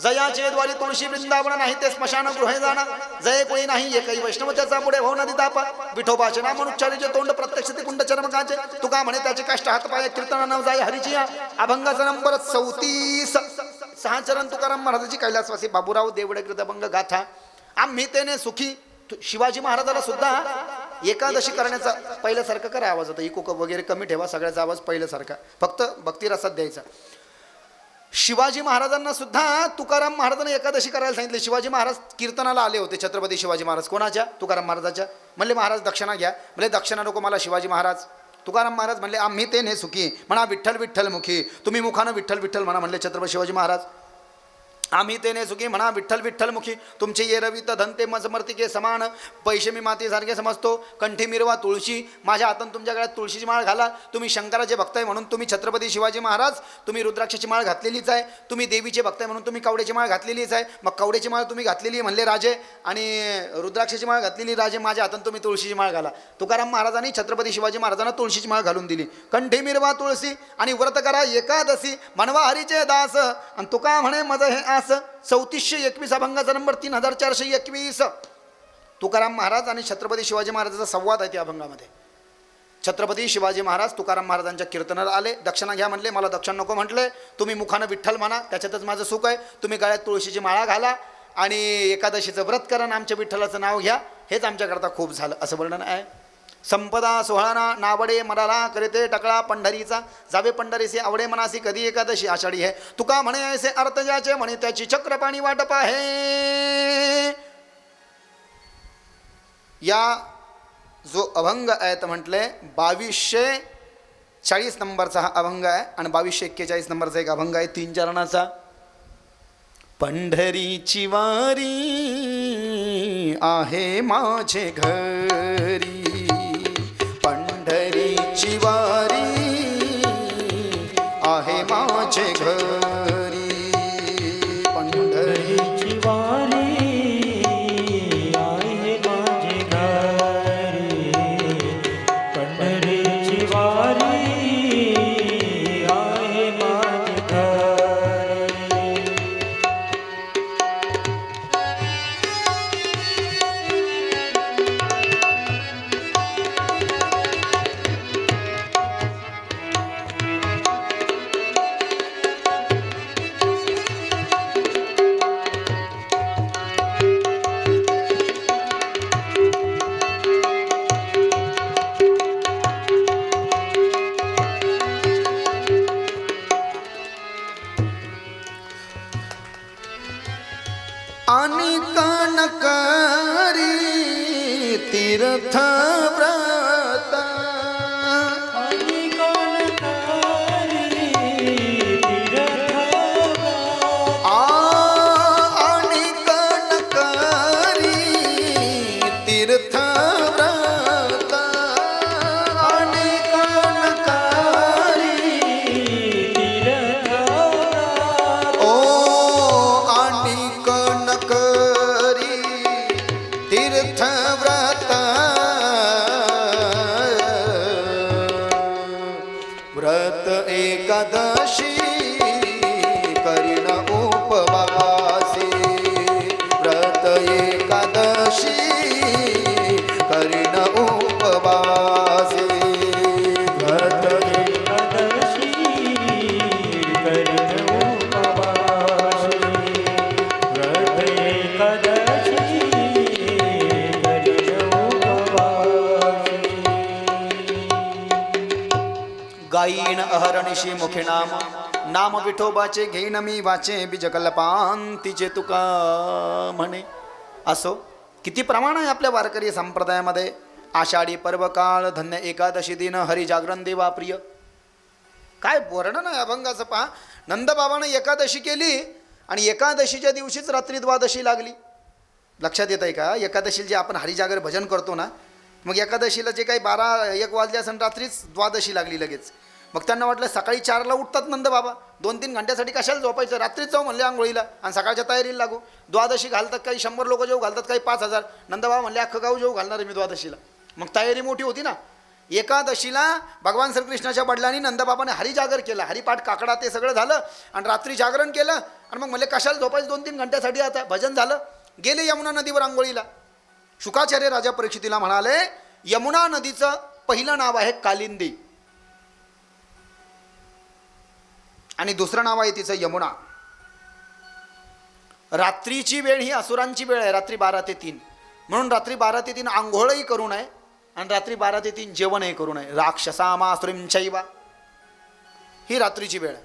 जयाचे द्वारी तुळशी वृंदावन नाही ते स्मशान गृहे जाणा, जय कोणी नाही एकही वैष्णव त्याचा पुढे हो नदी तापा, विठोबाचे नाम उच्चारीचे तोंड प्रत्यक्ष ते कुंड चर्मकाचे, तुका म्हणे त्याचे कष्ट हात पाय कीर्तन नाव जाय हरिची. अभंगाचा नंबर 34. 6 चरण तुकाराम महाराजाची कैलासवासी बाबूराव देवडेकृत अभंग गाथा. आम्ही तेने सुखी. शिवाजी महाराजाला सुद्धा एकादशी करण्याचा पहिल्यासारखं करा आवाज होता, इको वगैरे कमी ठेवा, सगळ्याचा आवाज पहिल्यासारखा, फक्त भक्तिरसात द्यायचा. शिवाजी महाराजांना सुद्धा तुकाराम महाराजांना एकादशी करायला सांगितले. शिवाजी महाराज कीर्तनाला आले होते, छत्रपती शिवाजी महाराज. कोणाच्या? तुकाराम महाराजाच्या. म्हणले महाराज दक्षिणा घ्या. म्हणले दक्षिणा नको मला शिवाजी महाराज. तुकाराम महाराज म्हणले आम्ही ते ने सुखी, म्हणा विठ्ठल विठ्ठल मुखी. तुम्ही मुखानं विठ्ठल विठ्ठल म्हणा. म्हणले छत्रपती शिवाजी महाराज आम्ही ते ने सुखी, म्हणा विठ्ठल विठ्ठल मुखी. तुमचे ये रवित धनते मजमर्तिके समान. पैसे मी मातीसारखे समजतो. कंठी मिरवा तुळशी. माझ्या हातानं तुमच्या गळ्यात तुळशीची माळ घाला. तुम्ही शंकराचे भक्त आहे म्हणून तुम्ही छत्रपती शिवाजी महाराज तुम्ही रुद्राक्षाची माळ घातलेलीच आहे. तुम्ही देवीचे भक्त आहे म्हणून तुम्ही कवड्याची माळ घातलेलीच आहे. मग कवड्याची माळ तुम्ही घातलेली म्हणले राजे, आणि रुद्राक्षाची माळ घातलेली राजे. माझ्या हातानं तुम्ही तुळशीची माळ घाला. तुकाराम महाराजांनी छत्रपती शिवाजी महाराजांना तुळशीची माळ घालून दिली. कंठी मिरवा तुळशी आणि व्रत करा एकादशी, मनवा हरीचे दास. आणि तुका म्हणे मज हे 3421 अभंगाचा नंबर 3421. तुकाराम महाराज आणि छत्रपती शिवाजी महाराजांचा संवाद आहे त्या अभंगामध्ये. छत्रपती शिवाजी महाराज तुकाराम महाराजांच्या कीर्तनाला आले. दक्षिणा घ्या म्हणले. मला दक्षिण नको म्हटले. तुम्ही मुखानं विठ्ठल म्हणा, त्याच्यातच माझं सुख आहे. तुम्ही गळ्यात तुळशीची माळा घाला आणि एकादशीचं व्रत करा आणि आमच्या विठ्ठलाचं नाव घ्या. हेच आमच्याकरता खूप झालं असं वर्णन आहे. संपदा सोहळा नावडे मनाला करीते टकळा पंढरीचा. जावे पंढरीसे आवडे मनासी कधी एकादशी आषाढी आहे. तुका म्हणे ऐसे अर्थ ज्याचे म्हणे त्याची चक्रपाणी वाटप आहे. या जो अभंग आहे तर म्हटले 2240 नंबरचा हा अभंग आहे आणि 2241 नंबरचा एक अभंग आहे 3 चरणाचा. पंढरीची वारी आहे माझे घरी, पंढरीची वारी आहे माझे घरी. पंढरीची वारी आहे माझे घरी, पंढरीची वारी आहे माझे घरी. आणि कणकरी तीर्थ व्रत, आणि कणकरी तीर्थ आणि कणकरी तीर्थ व्रत, आणि कणकरी तीर्थ ओ आणि कणकरी तीर्थ व्रत. व्रत एकादशी करीन उपवासी, व्रत एकादशी करीन उपवासी. व्रत एकादशी करीन उपवासी, व्रत एकादशी करीन उपवासी. गायीन अहरणिशी मुखे नाम, नाम विठोबाचे घेईन मी वाचे. बीजकल्पांतीचे तुका म्हणे. असो किती प्रमाण आहे आपल्या वारकरी संप्रदायामध्ये. आषाढी पर्व काळ धन्य एकादशी दिन हरी जागरण देवा प्रिय. काय वर्णन आहे अभंगाचं पहा. नंदबाबानं एकादशी केली आणि एकादशीच्या दिवशीच रात्री द्वादशी लागली. लक्षात येत आहे का? एकादशीला जे आपण हरिजागर भजन करतो ना, मग एकादशीला जे काही 12-1 वाजले असेल रात्रीच द्वादशी लागली लगेच. मग त्यांना वाटलं सकाळी 4ला उठतात नंदबाबा, 2-3 घंट्यासाठी कशाला झोपायचं, रात्रीच जाऊ म्हणले आंघोळीला आणि सकाळच्या तयारीला लागू. द्वादशी घालतात काही 100 लोक जेव घालतात, काही 5000. नंदबाबा म्हणले अख्खं गाव जेव घालणार आहे मी द्वादशीला. मग तयारी मोठी होती ना. एकादशीला भगवान श्रीकृष्णाच्या वडिलांनी नंदबाबाने हरिजागर केला. हरिपाठ काकडा ते सगळं झालं आणि रात्री जागरण केलं आणि मग म्हणले कशाला झोपायचं 2-3 घंट्यासाठी, आता भजन झालं. गेले यमुना नदीवर आंघोळीला. शुकाचार्य राजा परीक्षितीला म्हणाले यमुना नदीचं पहिलं नाव आहे कालिंदी आणि दुसरं नाव आहे तिचं यमुना. रात्रीची वेळ ही असुरांची वेळ आहे, रात्री 12 ते 3. म्हणून रात्री 12 ते 3 आंघोळही करू नये आणि रात्री 12 ते 3 जेवणही करू नये. राक्षसामासुरीं चैव ही रात्रीची वेळ आहे.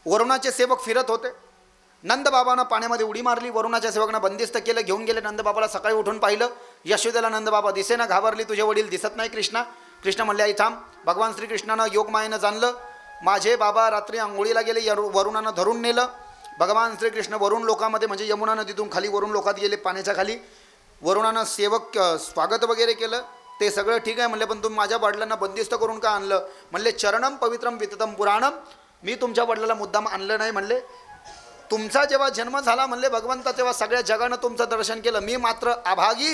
वरुणाचे सेवक फिरत होते. नंदबाबानं पाण्यामध्ये उडी मारली. वरुणाच्या सेवकांना बंदिस्त केलं, घेऊन गेले. नंदबाबाला सकाळी उठून पाहिलं, यशोदेला नंदबाबा दिसेना, घाबरली. तुझे वडील दिसत नाही कृष्णा. कृष्ण म्हणले, आई थांब. भगवान श्रीकृष्णानं योगमायेनं जाणलं, माझे बाबा रात्री आंघोळीला गेले, वरुणानं धरून नेलं. भगवान श्रीकृष्ण वरुण लोकामध्ये म्हणजे यमुना नदीतून खाली वरुण लोकात गेले, पाण्याच्या खाली. वरुणानं सेवक स्वागत वगैरे केलं, ते सगळं ठीक आहे म्हणले, पण तुम्ही माझ्या वडिलांना बंदिस्त करून का आणलं? म्हणले, चरणम पवित्रम विततम पुराणम. मी तुमच्या वडिलाला मुद्दाम आणलं नाही. म्हणले, तुमचा जेव्हा जन्म झाला म्हणले भगवंता, तेव्हा सगळ्या जगानं तुमचं दर्शन केलं. मी मात्र अभागी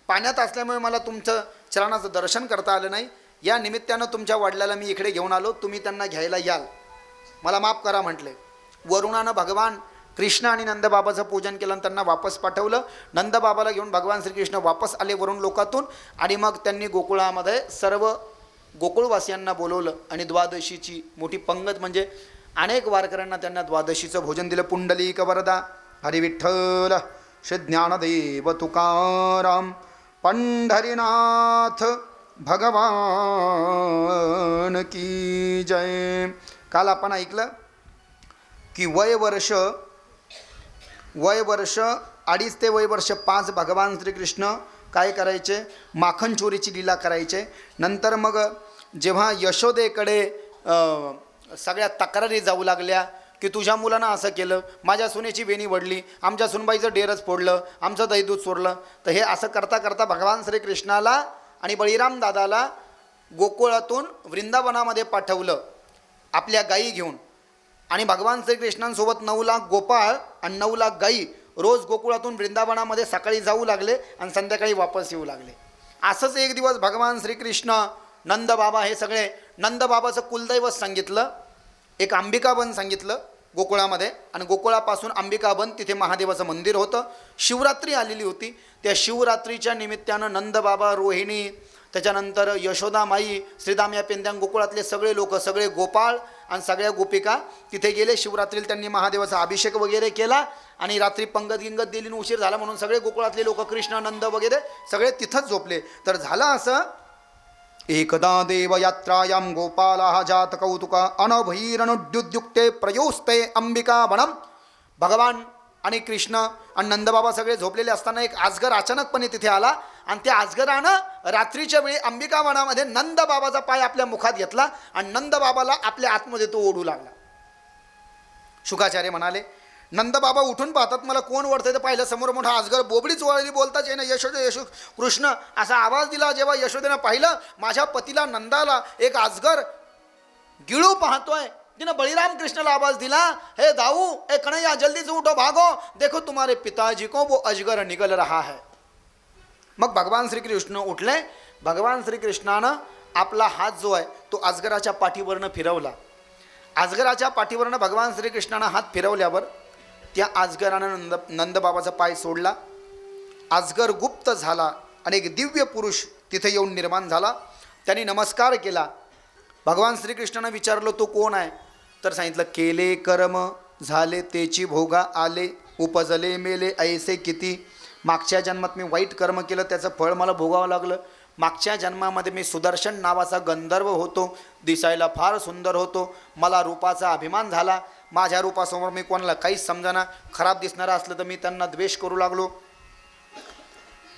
पाण्यात असल्यामुळे मला तुमचं चरणाचं दर्शन करता आलं नाही. या निमित्तानं तुमच्या वडिलाला मी इकडे घेऊन आलो, तुम्ही त्यांना घ्यायला याल, मला माफ करा म्हटले. वरुणानं भगवान कृष्ण आणि नंदबाबाचं पूजन केलं आणि त्यांना वापस पाठवलं. नंदबाबाला घेऊन भगवान श्रीकृष्ण वापस आले वरुण लोकातून. आणि मग त्यांनी गोकुळामध्ये सर्व गोकुळवासियांना बोलवलं आणि द्वादशीची मोठी पंगत म्हणजे अनेक वारकऱ्यांना त्यांना द्वादशीचं भोजन दिलं. पुंडलिक वरदा हरी विठ्ठल श्री ज्ञानदेव तुकाराम पंढरीनाथ भगवान की जय. काल आपण ऐकलं की वय वर्ष 2.5 ते वय वर्ष 5 भगवान श्रीकृष्ण काय करायचे, माखन चोरीची लीला करायचे. नंतर मग जेव्हा यशोदेकडे सगळ्या तक्रारी जाऊ लागल्या की तुझ्या मुलानं असं केलं, माझ्या सुनेची वेणी वडली, आमच्या सुनबाईचं डेरच फोडलं, आमचं दही दूध सोडलं, तर हे असं करता करता भगवान श्रीकृष्णाला आणि बळीराम दादाला गोकुळातून वृंदावनामध्ये पाठवलं आपल्या गायी घेऊन. आणि भगवान श्रीकृष्णांसोबत 9 लाख गोपाळ आणि 9 लाख गायी रोज गोकुळातून वृंदावनामध्ये सकाळी जाऊ लागले आणि संध्याकाळी वापस येऊ लागले. असंच एक दिवस भगवान श्रीकृष्ण, नंदबाबा हे सगळे, नंदबाबाचं कुलदैवत सांगितलं, एक अंबिकाबन सांगितलं गोकुळामध्ये. आणि गोकुळापासून अंबिकाबन तिथे महादेवाचं मंदिर होतं. शिवरात्री आलेली होती. त्या शिवरात्रीच्या निमित्तानं नंदबाबा, रोहिणी, त्याच्यानंतर यशोदामाई, श्रीदाम या पेंद्यांग गोकुळातले सगळे लोक, सगळे गोपाळ आणि सगळ्या गोपिका तिथे गेले. शिवरात्रीला त्यांनी महादेवाचा अभिषेक वगैरे केला आणि रात्री पंगत गिंगत दिली. उशीर झाला म्हणून सगळे गोकुळातले लोक, कृष्ण, नंद वगैरे सगळे तिथंच झोपले. तर झालं असं, एकदा देवयात्रायां गोपालाः जात कौतुका अनभैरनुद्युद्युक्ते प्रयोस्ते अंबिकावनम. भगवान आणि कृष्ण आणि नंदबाबा सगळे झोपलेले असताना एक अजगर अचानकपणे तिथे आला आणि त्या अजगरानं रात्रीच्या वेळी अंबिकावनामध्ये नंदबाबाचा पाय आपल्या मुखात घेतला आणि नंदबाबाला आपल्या आतमध्ये तो ओढू लागला. शुकाचार्य म्हणाले, नंदबाबा उठून पाहतात, मला कोण ओढतंय तर पाहिलं समोर मोठा अजगर बोबडीच वळली, बोलताच येणं यशोदे यशो कृष्ण असा आवाज दिला. जेव्हा यशोदेनं पाहिलं माझ्या पतीला नंदाला एक अजगर गिळू पाहतोय, तिनं बळीराम कृष्णाला आवाज दिला, हे दाऊ, ए कन्हैया जल्दी से उठो, भागो, देखो तुम्हारे पिताजी को वो अजगर निकल रहा है. मग भगवान श्रीकृष्ण उठले. भगवान श्रीकृष्णानं आपला हात जो आहे तो अजगराच्या पाठीवरनं फिरवला. अजगराच्या पाठीवरनं भगवान श्रीकृष्णानं हात फिरवल्यावर त्या अजगरानं नंदबाबाचा पाय सोडला. अजगर गुप्त झाला आणि एक दिव्य पुरुष तिथे येऊन निर्माण झाला. त्यांनी नमस्कार केला. भगवान श्रीकृष्णानं विचारलं, तो कोण आहे? तर सांगितलं, केले कर्म झाले तेची भोगा आले, उपजले मेले ऐसे किती. मागच्या जन्मात मी वाईट कर्म केलं, त्याचं फळ मला भोगावं लागलं. मागच्या जन्मामध्ये मी सुदर्शन नावाचा गंधर्व होतो, दिसायला फार सुंदर होतो, मला रूपाचा अभिमान झाला. माझ्या रूपासमोर मी कोणाला काहीच समजाना, खराब दिसणारा असलं तर मी त्यांना द्वेष करू लागलो.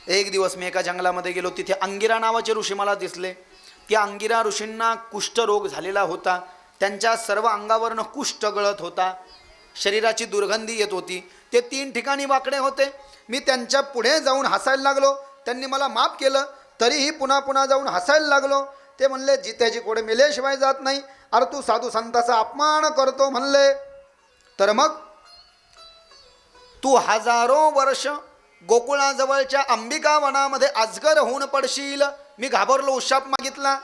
एक दिवस मी एका जंगलामध्ये गेलो, तिथे अंगिरा नावाचे ऋषी मला दिसले. त्या अंगिरा ऋषींना कुष्ठरोग झालेला होता. त्यांच्या सर्व अंगावरनं कुष्ठ गळत होता, शरीराची दुर्गंधी येत होती. ते 3 ठिकाणी वाकडे होते. मी त्यांच्या पुढे जाऊन हसायला लागलो. त्यांनी मला माफ केलं, तरीही पुन्हा पुन्हा जाऊन हसायला लागलो. ते म्हणले, जित्याची कोडे मेल्याशिवाय जात नाही, अरे तू साधू संताचा अपमान करतो म्हणले. तर मग तू हजारो वर्ष गोकुळाजवळच्या अंबिका वनामध्ये अजगर होऊन पडशील. मी घाबरलो, उशाप मागितला.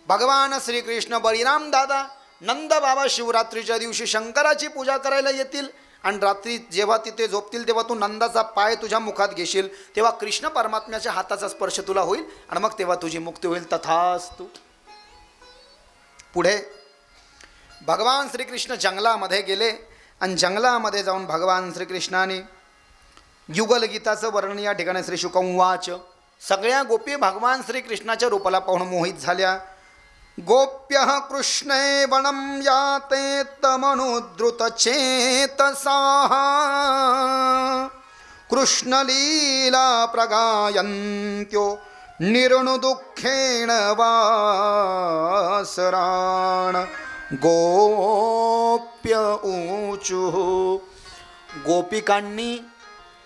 भगवान श्रीकृष्ण, बळीराम दादा, नंद बाबा शिवरात्रीच्या दिवशी शंकराची पूजा करायला येतील आणि रात्री जेव्हा तिथे झोपतील तेव्हा तू नंदाचा पाय तुझ्या मुखात घेशील, तेव्हा कृष्ण परमात्म्याच्या हाताचा स्पर्श तुला होईल आणि मग तेव्हा तुझी मुक्ती होईल. तथास्तु. पुढे भगवान श्रीकृष्ण जंगलामध्ये गेले आणि जंगलामध्ये जाऊन भगवान श्रीकृष्णाने युगलगीताचं वर्णन या ठिकाणी श्री शुकंवाच. सगळ्या गोपी भगवान श्रीकृष्णाच्या रूपाला पाहून मोहित झाल्या. गोप्यः कृष्णे वनं याते तमनुद्रुतचेतसाः कृष्णलीला प्रगायन्त्यो निर्णुदुःखेण वासराण गोप्य ऊचुः. गोपिकांनी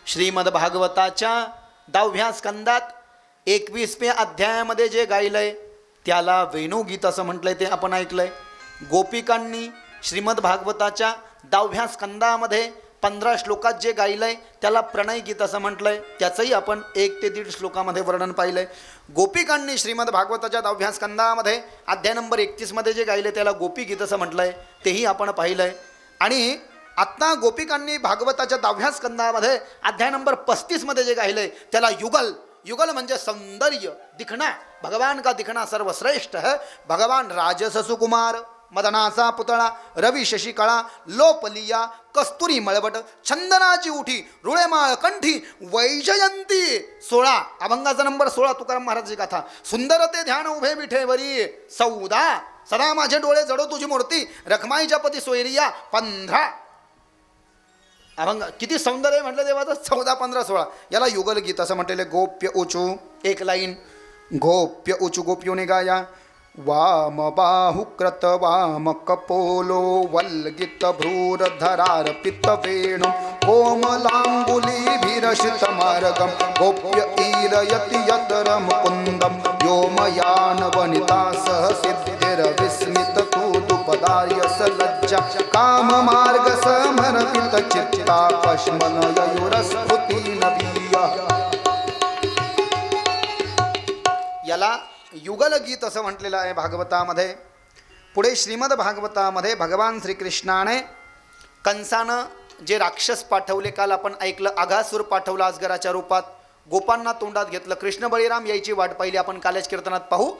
श्रीमद्भागवताच्या 10व्या स्कंदात 21व्या अध्यायामध्ये जे गायलंय त्याला वेणुगीत असं म्हटलंय, ते आपण ऐकलंय. गोपिकांनी श्रीमद्भागवताच्या 10व्या स्कंदामध्ये 15 श्लोकात जे गायलंय त्याला प्रणय गीत असं म्हटलंय, त्याचंही आपण 1 ते 1.5 श्लोकामध्ये वर्णन पाहिलंय. गोपिकांनी श्रीमद्भागवताच्या 10व्या स्कंदामध्ये अध्याय नंबर 31 मध्ये जे गायले त्याला गोपीगीत असं म्हटलंय, तेही आपण पाहिलंय. आणि आत्ता गोपिकांनी भागवताच्या 10व्या स्कंदामध्ये अध्याय नंबर 35 मध्ये जे गायलंय त्याला युगल. युगल म्हणजे सौंदर्य दिखना, भगवान का दिखना सर्वश्रेष्ठ है. भगवान राजस सुकुमार, मदनाचा पुतळा, रवी शशिकळा, लोपलिया, कस्तुरी मळवट, चंदनाची उठी, रुळेमाळ कंठी, वैजयंती. 16 अभंगाचा नंबर 16 तुकाराम महाराजांची गाथा. सुंदर ते ध्यान उभे विठेवरी 14 सदा माझे डोळे जडो तुझी मूर्ती रखमाईच्या पती सोयरिया 15 अभंग. किती सौंदर्य म्हटलं देवाचं. 14 15 16 याला युगल गीत असं म्हटलेलं. गोप्य उचू एक लाईन. गोप्य उचू गोप्योने गाया. वाम बाहुकृत वाम कपोलो वल्गित भ्रूरधरार्पित वेणु कोमलांगुलीभिरशित मार्गम गोप्य ईरयति यतर मुकुंदम व्योमयान वनिता सह सिद्धिर्विस्मित तूतुपदार्य सलज्जा काम मार्ग समर्पित चित्ता पश्मनयूरस्फुति नवीया. याला युगल गीत असं म्हटलेलं आहे भागवतामध्ये. पुढे श्रीमद भागवतामध्ये भगवान श्रीकृष्णाने कंसानं जे राक्षस पाठवले, काल आपण ऐकलं अघासूर पाठवला अजगराच्या रूपात, गोपांना तोंडात घेतलं. कृष्ण बळीराम यायची वाट पाहिली, आपण कालच कीर्तनात पाहू.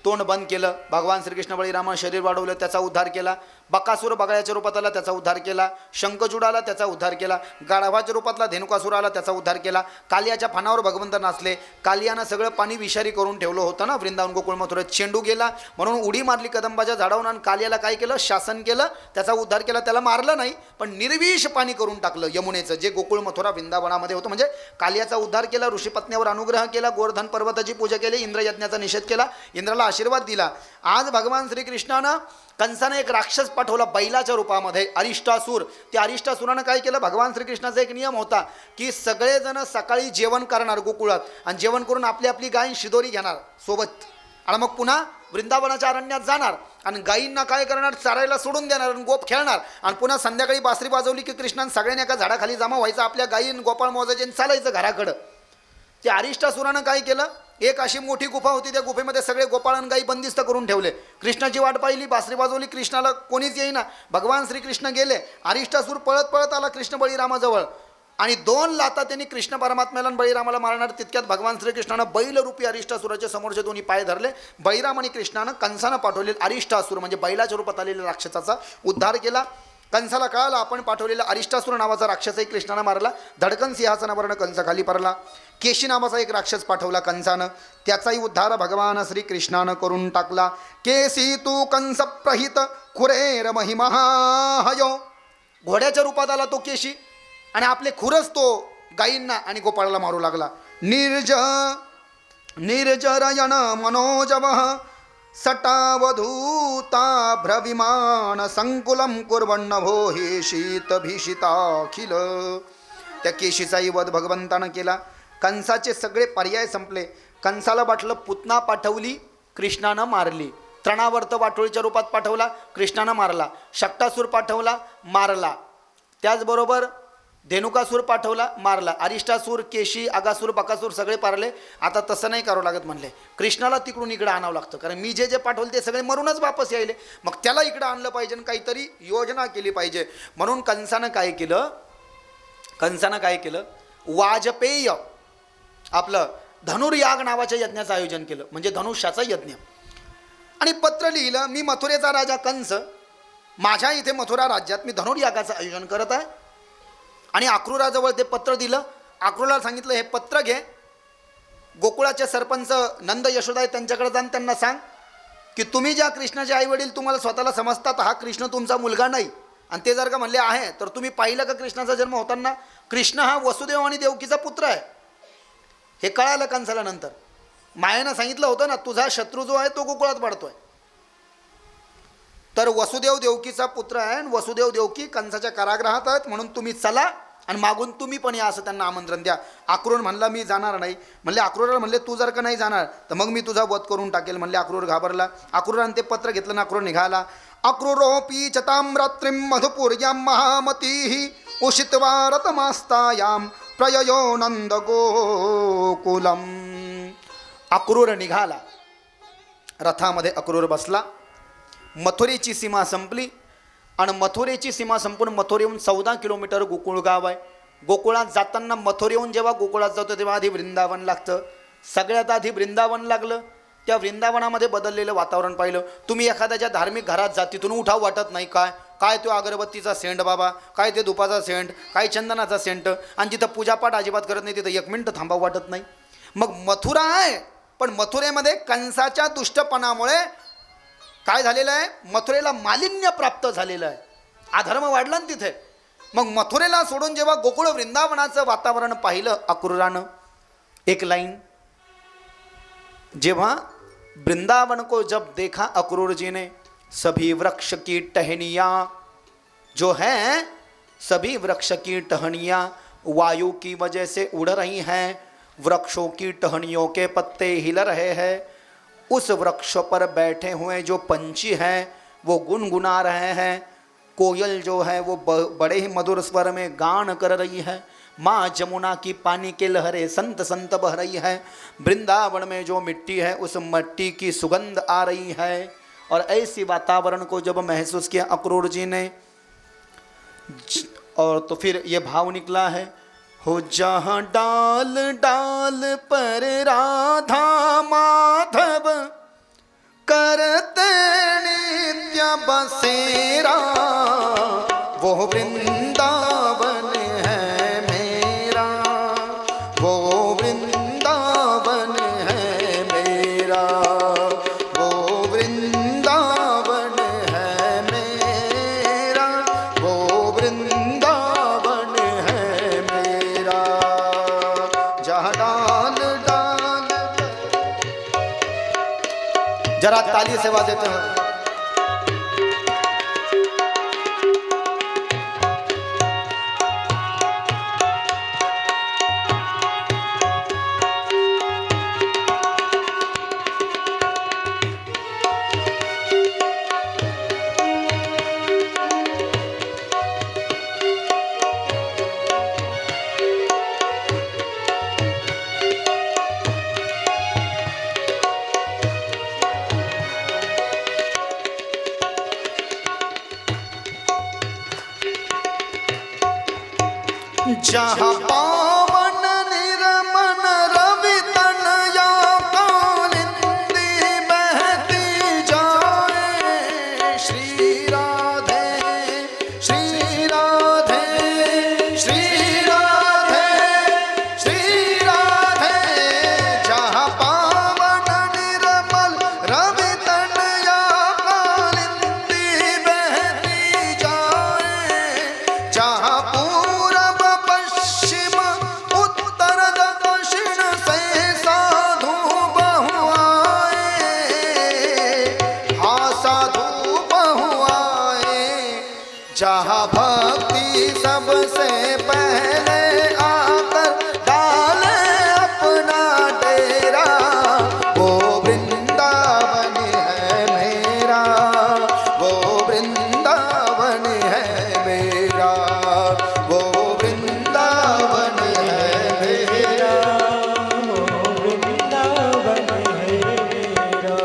तोंड बंद केलं. भगवान श्रीकृष्ण बळीरामानं शरीर वाढवलं, त्याचा उद्धार केला. बकासूर बगळ्याच्या रूपात आला, त्याचा उद्धार केला. शंखचूड आला, त्याचा उद्धार केला. गाढवाच्या रूपातला धेनुकासूर आला, त्याचा उद्धार केला. कालियाच्या फानावर भगवंत नाचले. कालियानं सगळं पाणी विषारी करून ठेवलं होतं ना वृंदावन गोकुळ मथुरेत. चेंडू गेला म्हणून उडी मारली कदंबाच्या झाडावरून आणि कालियाला काय केलं, शासन केलं, त्याचा उद्धार केला. त्याला मारलं नाही पण निर्विष पाणी करून टाकलं यमुनेचं, जे गोकुळ मथुरा वृंदावनामध्ये होतं. म्हणजे कालियाचा उद्धार केला, ऋषीपत्नीवर अनुग्रह केला, गोवर्धन पर्वताची पूजा केली, इंद्रयज्ञाचा निषेध केला, इंद्राला आशीर्वाद दिला. आज भगवान श्रीकृष्णानं कंसाने एक राक्षस पाठवला बैलाच्या रूपामध्ये, अरिष्टासूर. त्या अरिष्टासुरानं काय केलं, भगवान श्रीकृष्णाचा एक नियम होता की सगळेजण सकाळी जेवण करणार गोकुळात आणि जेवण करून आपली आपली गाय शिदोरी घेणार सोबत आणि मग पुन्हा वृंदावनाच्या अरण्यात जाणार आणि गायींना काय करणार, चारायला सोडून देणार आणि गोप खेळणार आणि पुन्हा संध्याकाळी बासरी वाजवली की कृष्णाने सगळ्यांनी एका झाडाखाली जमा व्हायचं, आपल्या गायीन गोपाळ मोजायचे आणि चालायचं घराकडं. त्या अरिष्टासुरानं काय केलं, एक अशी मोठी गुफा होती, त्या गुफेमध्ये सगळे गोपाळन गायी बंदिस्त करून ठेवले. कृष्णाची वाट पाहिली, बासरी वाजवली, कृष्णाला कोणीच येईना. भगवान श्रीकृष्ण गेले. अरिष्टासूर पळत पळत आला कृष्ण बळीरामाजवळ आणि 2 लाता त्यांनी कृष्ण परमात्म्याला आणि बळीरामाला मारणार. तितक्यात भगवान श्रीकृष्णानं बैलरूपी अरिष्टासुराच्या समोरचे दोन्ही पाय धरले. बळीराम आणि कृष्णानं कंसानं पाठवलेले अरिष्टासूर म्हणजे बैलाच्या रूपात आलेल्या राक्षसाचा उद्धार केला. कंसाला कळाला आपण पाठवलेला अरिष्टासूर नावाचा राक्षसही कृष्णानं मारला. धडकन सिंहासनावरनं कंस खाली पडला. केशी नावाचा एक राक्षस पाठवला कंसानं, त्याचाही उद्धार भगवान श्रीकृष्णानं करून टाकला. केसी तू कंस प्रहित खुरेर महिमा हयो. घोड्याच्या रूपात आला तो केशी आणि आपले खुरच तो गायींना आणि गोपाळाला मारू लागला. निर्जरयन मनोजवः सटावधूता भ्रविमान संकुलम कुर्वन्न भो हे शीत भीषिताखिल. त्या केशीचाही वध भगवंतानं केला. कंसाचे सगळे पर्याय संपले. कंसाला वाटलं पुतना पाठवली, कृष्णानं मारली. तृणावर्त वाटोळीच्या रूपात पाठवला, कृष्णानं मारला. शक्टासूर पाठवला, मारला. त्याचबरोबर धेनुकासूर पाठवला, मारला. अरिष्टासूर, केशी, अगासूर, बकासूर सगळे पारले. आता तसं नाही करावं लागत म्हणले, कृष्णाला तिकडून इकडं आणावं लागतं, कारण मी जे जे पाठवले ते सगळे मरूनच वापस यायले, मग त्याला इकडं आणलं पाहिजे आणि काहीतरी योजना केली पाहिजे. म्हणून कंसानं काय केलं, वाजपेय आपलं धनुर्याग नावाच्या यज्ञाचं आयोजन केलं, म्हणजे धनुष्याचा यज्ञ. आणि पत्र लिहिलं, मी मथुरेचा राजा कंस, माझ्या इथे मथुरा राज्यात मी धनुर्यागाचं आयोजन करत आहे. आणि अक्रूराजवळ ते पत्र दिलं. अक्रूराला सांगितलं, हे पत्र घे, गोकुळाचे सरपंच नंद यशोदा त्यांच्याकडे जाऊन त्यांना सांग की तुम्ही ज्या कृष्णाचे आई वडील तुम्हाला स्वतःला समजतात हा कृष्ण तुमचा मुलगा नाही, आणि ते जर का म्हणले आहे तर तुम्ही पाहिलं का कृष्णाचा जन्म होताना कृष्ण हा वसुदेव आणि देवकीचा पुत्र आहे. हे कळालं कंसाला नंतर. मायेनं सांगितलं होतं ना तुझा शत्रू जो आहे तो गोकुळात पडतोय. तर वसुदेव देवकीचा पुत्र आहे आणि वसुदेव देवकी कंसाच्या कारागृहात आहेत, म्हणून तुम्ही चला आणि मागून तुम्ही पण या असं त्यांना आमंत्रण द्या. अक्रूर म्हणला मी जाणार नाही. म्हणले अक्रूरला म्हणले तू जर का नाही जाणार तर मग मी तुझा वध करून टाकेल. म्हणले अक्रूर घाबरला. अक्रूराने ते पत्र घेतलं ना अक्रूर निघाला. अक्रूरोपी चतां रात्रिं मधुपुर्यां महामतीः उषित्वा रथमास्तायां प्रययो नंद गोकुलम. अक्रूर निघाला. रथामध्ये अक्रूर बसला. मथुरेची सीमा संपली आणि मथुरेची सीमा संपून मथुरेहून 14 किलोमीटर गोकुळ गाव आहे. गोकुळात जाताना मथुरेहून जेव्हा गोकुळात जातो तेव्हा आधी वृंदावन लागतं. सगळ्यात आधी वृंदावन लागलं. त्या वृंदावनामध्ये बदललेलं वातावरण पाहिलं. तुम्ही एखाद्याच्या धार्मिक घरात जा तिथून उठाव वाटत नाही. काय काय तो अगरबत्तीचा सेंट बाबा, काय ते धुपाचा सेंट, काय चंदनाचा सेंट, आणि जिथं पूजापाठ अजिबात करत नाही तिथं 1 मिनिट थांबावं वाटत नाही. मग मथुरा आहे, पण मथुरेमध्ये कंसाच्या दुष्टपणामुळे काय झालेलं आहे, मथुरेला मालिन्य प्राप्त झालेलं आहे. अधर्म वाढला ना तिथे. मग मथुरेला सोडून जेव्हा गोकुळ वृंदावनाचं वातावरण पाहिलं अक्रूरानं, एक लाईन, जेव्हा वृंदावन को जब देखा अक्रूर जी ने, सभी वृक्ष की टहनियाँ जो हैं, सभी वृक्ष की टहनियाँ वायु की वजह से उड़ रही हैं, वृक्षों की टहनियों के पत्ते हिल रहे हैं, उस वृक्ष पर बैठे हुए जो पंछी हैं वो गुनगुना रहे हैं, कोयल जो है वो बड़े ही मधुर स्वर में गान कर रही है, माँ जमुना की पानी के लहरें संत संत बह रही है, वृंदावन में जो मिट्टी है उस मिट्टी की सुगंध आ रही है. और ऐसी वातावरण को जब महसूस किया अक्रूर जी ने, और तो फिर ये भाव निकला है, हो जहाँ डाल डाल पर राधा माधव करते नित्य बसेरा, वो वृंदावन है मेरा, वो वृंदावन है मेरा, वो वृंदावन है मेरा, वो वृंदावन है मेरा. जहाँ डाल डाल, जरा ताली से आवाज देते हैं. जहाँ पावन निर्मन रवि तनया कालिंदी बहती जाए, श्री राधे श्री राधे श्री राधे श्री राधे. जहाँ पावन निर्मल रवि तनया कालिंदी बहती जाए, जहाँ जहाँ भक्ति सबसे पहले आकर डाले अपना डेरा, वो वृंदावन है मेरा, वो वृंदावन है मेरा, वो वृंदावन है मेरा, वो वृंदावन है मेरा.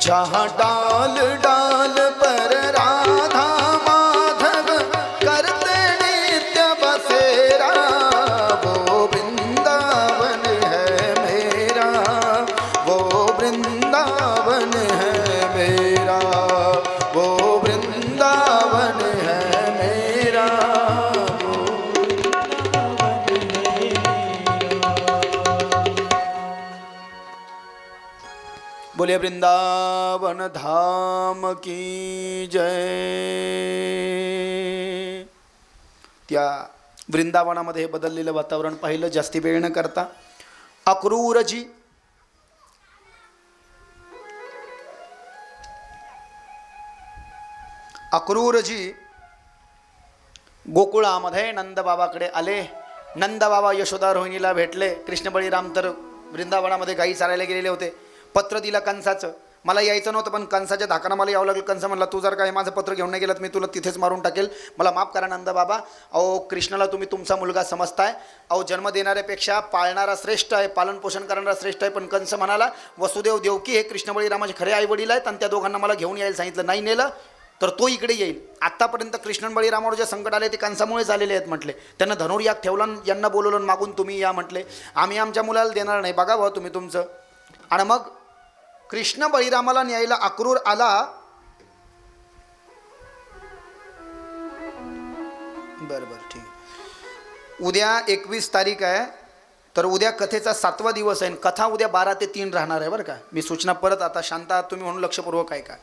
जहाँ डाल डाल पर बोले वृंदावन धाम की जय. त्या वृंदावनामध्ये हे बदललेलं वातावरण पाहिलं. जास्ती वेळ न करता अक्रूरजी गोकुळामध्ये नंदबाबाकडे आले. नंदबाबा यशोदा रोहिणीला भेटले. कृष्ण बळीराम तर वृंदावनामध्ये गायी चारायला गेलेले होते. पत्र दिलं कंसाचं. मला यायचं नव्हतं पण कंसाच्या धाकानं मला यावं लागलं. कंस म्हणला तू जर काय माझं पत्र घेऊन नाही गेलं मी तुला तिथेच मारून टाकेल. मला माफ करा नंदबाबा. अहो कृष्णाला तुम्ही तुमचा मुलगा समजताय. अहो जन्म देणाऱ्यापेक्षा पाळणारा श्रेष्ठ आहे, पालनपोषण करणारा श्रेष्ठ आहे. पण कंस म्हणाला वसुदेव देवकी हे कृष्ण बळीरामाचे खरे आई वडील आहेत आणि त्या दोघांना मला घेऊन यायला सांगितलं. नाही नेलं तर तो इकडे येईल. आत्तापर्यंत कृष्ण बळीरामावर जे संकट आले ते कंसामुळेच आलेले आहेत म्हटले. त्यांना धनुर्याग ठेवला यांना बोलवलं मागून तुम्ही या म्हटले. आम्ही आमच्या मुलाला देणार नाही. बघा भाऊ तुम्ही तुमचं. आणि मग कृष्ण बळीरामाला न्यायला अक्रूर आला. बरं ठीक. उद्या 21 तारीख आहे तर उद्या कथेचा 7वा दिवस आहे. कथा उद्या 12 ते 3 राहणार आहे बरं का. मी सूचना परत आता शांत आहात तुम्ही म्हणून लक्षपूर्वक आहे का.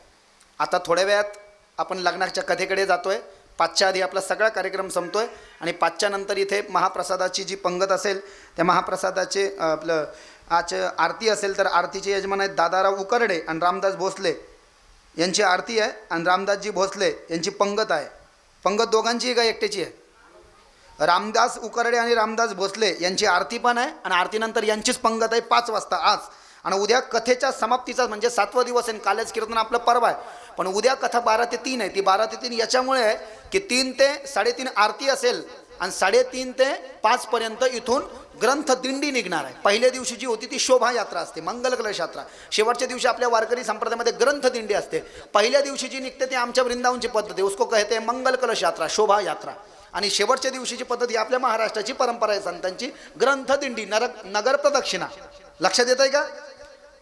आता थोड्या वेळात आपण लग्नाच्या कथेकडे जातोय. 5च्या आधी आपला सगळा कार्यक्रम संपतोय आणि 5च्या नंतर इथे महाप्रसादाची जी पंगत असेल त्या महाप्रसादाचे आपलं आज आरती असेल तर आरतीचे यजमान आहेत दादाराव उकरडे आणि रामदास भोसले यांची आरती आहे. आणि रामदासजी भोसले यांची पंगत आहे. पंगत दोघांची का एकट्याची आहे. रामदास उकरडे आणि रामदास भोसले यांची आरती पण आहे आणि आरतीनंतर यांचीच पंगत आहे 5 वाजता आज. आणि उद्या कथेच्या समाप्तीचा म्हणजे 7वा दिवस आहे. कालच कीर्तन आपलं पर्व आहे. पण उद्या कथा 12 ते 3 आहे. ती 12 ते 3 याच्यामुळे आहे की 3 ते 3:30 आरती असेल आणि 3:30 ते 5 पर्यंत इथून ग्रंथ दिंडी निघणार आहे. पहिल्या दिवशी जी होती ती शोभायात्रा असते, मंगल कलश यात्रा. शेवटच्या दिवशी आपल्या वारकरी संप्रदायामध्ये ग्रंथ दिंडी असते. पहिल्या दिवशी जी निघते ती आमच्या वृंदावनची पद्धत आहे. उसको कहते हैं मंगल कलश यात्रा, शोभायात्रा. आणि शेवटच्या दिवशीची पद्धत ही आपल्या महाराष्ट्राची परंपरा आहे संतांची. ग्रंथ दिंडी नगर प्रदक्षिणा. लक्षात येत आहे का.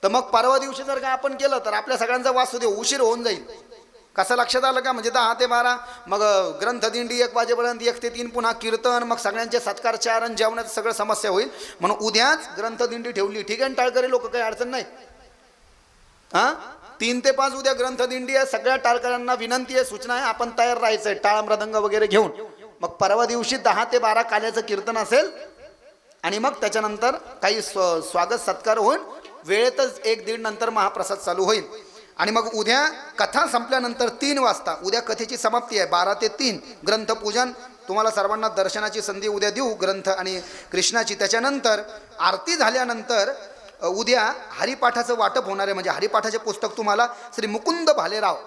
तर मग परवा दिवशी जर का आपण केलं तर आपल्या सगळ्यांचा वासुदेव उशीर होऊन जाईल. कसं लक्षात आलं का. म्हणजे 10 ते 12 मग ग्रंथदिंडी 1 वाजेपर्यंत 1 ते 3 पुन्हा कीर्तन मग सगळ्यांचे सत्कारचार आणि जेवणाचं सगळं समस्या होईल. म्हणून उद्याच ग्रंथदिंडी ठेवली. ठीक आहे टाळकरी लोक काही अडचण नाही. 3 ते 5 उद्या ग्रंथदिंडी आहे. सगळ्या टाळकऱ्यांना विनंती आहे सूचना आहे आपण तयार राहायचं आहे टाळ मृदंग वगैरे घेऊन. मग परवा दिवशी 10 ते 12 काल्याचं कीर्तन असेल आणि मग त्याच्यानंतर काही स्वागत सत्कार होऊन वेळेतच 1-1.5 नंतर महाप्रसाद चालू होईल. आणि मग उद्या कथा संपल्यानंतर 3 वाजता उद्या कथेची समाप्ती आहे. 12 ते 3 ग्रंथपूजन. तुम्हाला सर्वांना दर्शनाची संधी उद्या देऊ ग्रंथ आणि कृष्णाची. त्याच्यानंतर आरती झाल्यानंतर उद्या हरिपाठाचं वाटप होणार आहे. म्हणजे हरिपाठाचे पुस्तक तुम्हाला श्री मुकुंद भालेराव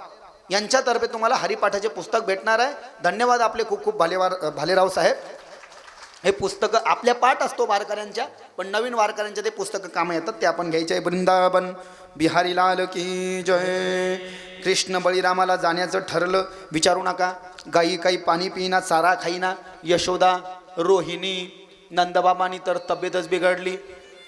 यांच्यातर्फे तुम्हाला हरिपाठाचे पुस्तक भेटणार आहे. धन्यवाद आपले खूप खूप भालेराव साहेब. हे पुस्तकं आपल्या पाठ असतो वारकऱ्यांच्या पण नवीन वारकऱ्यांच्या ते पुस्तकं कामं येतात ते आपण घ्यायचे आहे. वृंदावन बिहारी लाल की जय. कृष्ण बळीरामाला जाण्याचं ठरलं. विचारू नका. गाई काही पाणी पिना चारा खाईना. यशोदा रोहिणी नंदबाबानी तर तब्येतच बिघडली.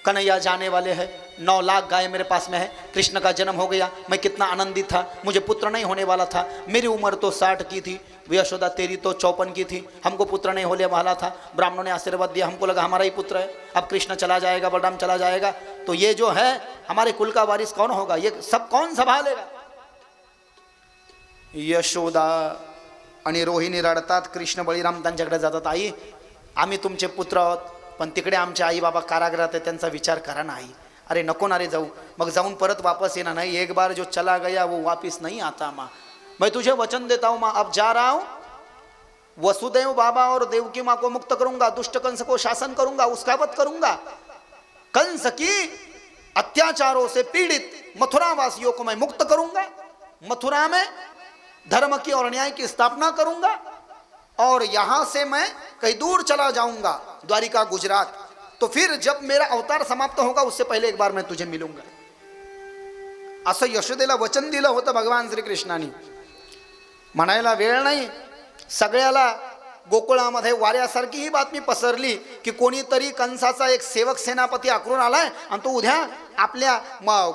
कन्हैया जाने वाले हैं. 9 लाख गाय मेरे पास में है. कृष्ण का जन्म हो गया. मैं कितना आनंदित था. मुझे पुत्र नहीं होने वाला था. मेरी उम्र तो 60 की थी. यशोदा तेरी तो 54 की थी. हमको पुत्र नहीं होने वाला था. ब्राह्मणों ने आशीर्वाद दिया. हमको लगा हमारा ही पुत्र है. अब कृष्ण चला जाएगा, बलराम चला जाएगा तो ये जो है हमारे कुल का वारिस कौन होगा. ये सब कौन संभालेगा. यशोदा आणि रोहिणी रडतात. कृष्ण बळीराम त्यांच्याकडे जातात. आई आम्ही तुमचे पुत्र आहोत पण तिकडे आमचे आई बाबा कारागृहात आहे त्यांचा विचार करा ना आई. अरे नको ना रे जाऊ. मग जाऊन परत वापस येना नहीं. एक बार जो चला गया वो वापिस नहीं आता माँ. मैं तुझे वचन देता हूँ माँ अब जा रहा हूँ. वसुदेव बाबा और देवकी माँ को मुक्त करूंगा. दुष्ट कंस को शासन करूंगा. उसका वध करूंगा. कंस की अत्याचारों से पीड़ित मथुरा वासियों को मैं मुक्त करूंगा. मथुरा में धर्म की और न्याय की स्थापना करूंगा और यहां से मैं कहीं दूर चला जाऊंगा द्वारिका गुजरात. तो फिर जब मेरा अवतार समाप्त होगा उससे पहले एक बार मैं तुझे मिलूंगा. असं यशोदेला वचन दिलं होतं भगवान श्रीकृष्णाने. म्हणायला वेळ नाही. सगळ्याला गोकुळामध्ये वाऱ्यासारखी ही बातमी पसरली की कोणीतरी कंसाचा एक सेवक सेनापती आक्रून आलाय आणि तो उद्या आपल्या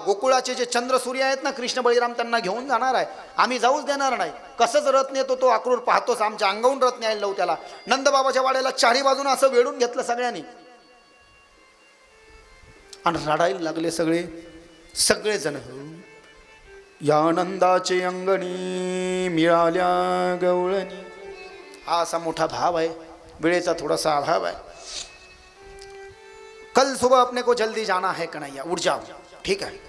गोकुळाचे जे चंद्र सूर्य आहेत ना कृष्ण बळीराम त्यांना घेऊन जाणार आहे. आम्ही जाऊच देणार नाही. कसंच रथ नेतो तो अक्रूर पाहतोच. आमच्या अंगावून रथ न्यायला लावू त्याला. नंदबाबाच्या वाड्याला चारी बाजून असं वेढून घेतलं सगळ्यांनी आणि रडायला लागले सगळेजण. या आनंदाचे अंगणी मिळाल्या गवळणी. हा असा मोठा भाव आहे, वेळेचा थोडासा अभाव आहे. कल सुबह अपने को जल्दी जाना है कन्हैया, उठ जाओ. ठीक है.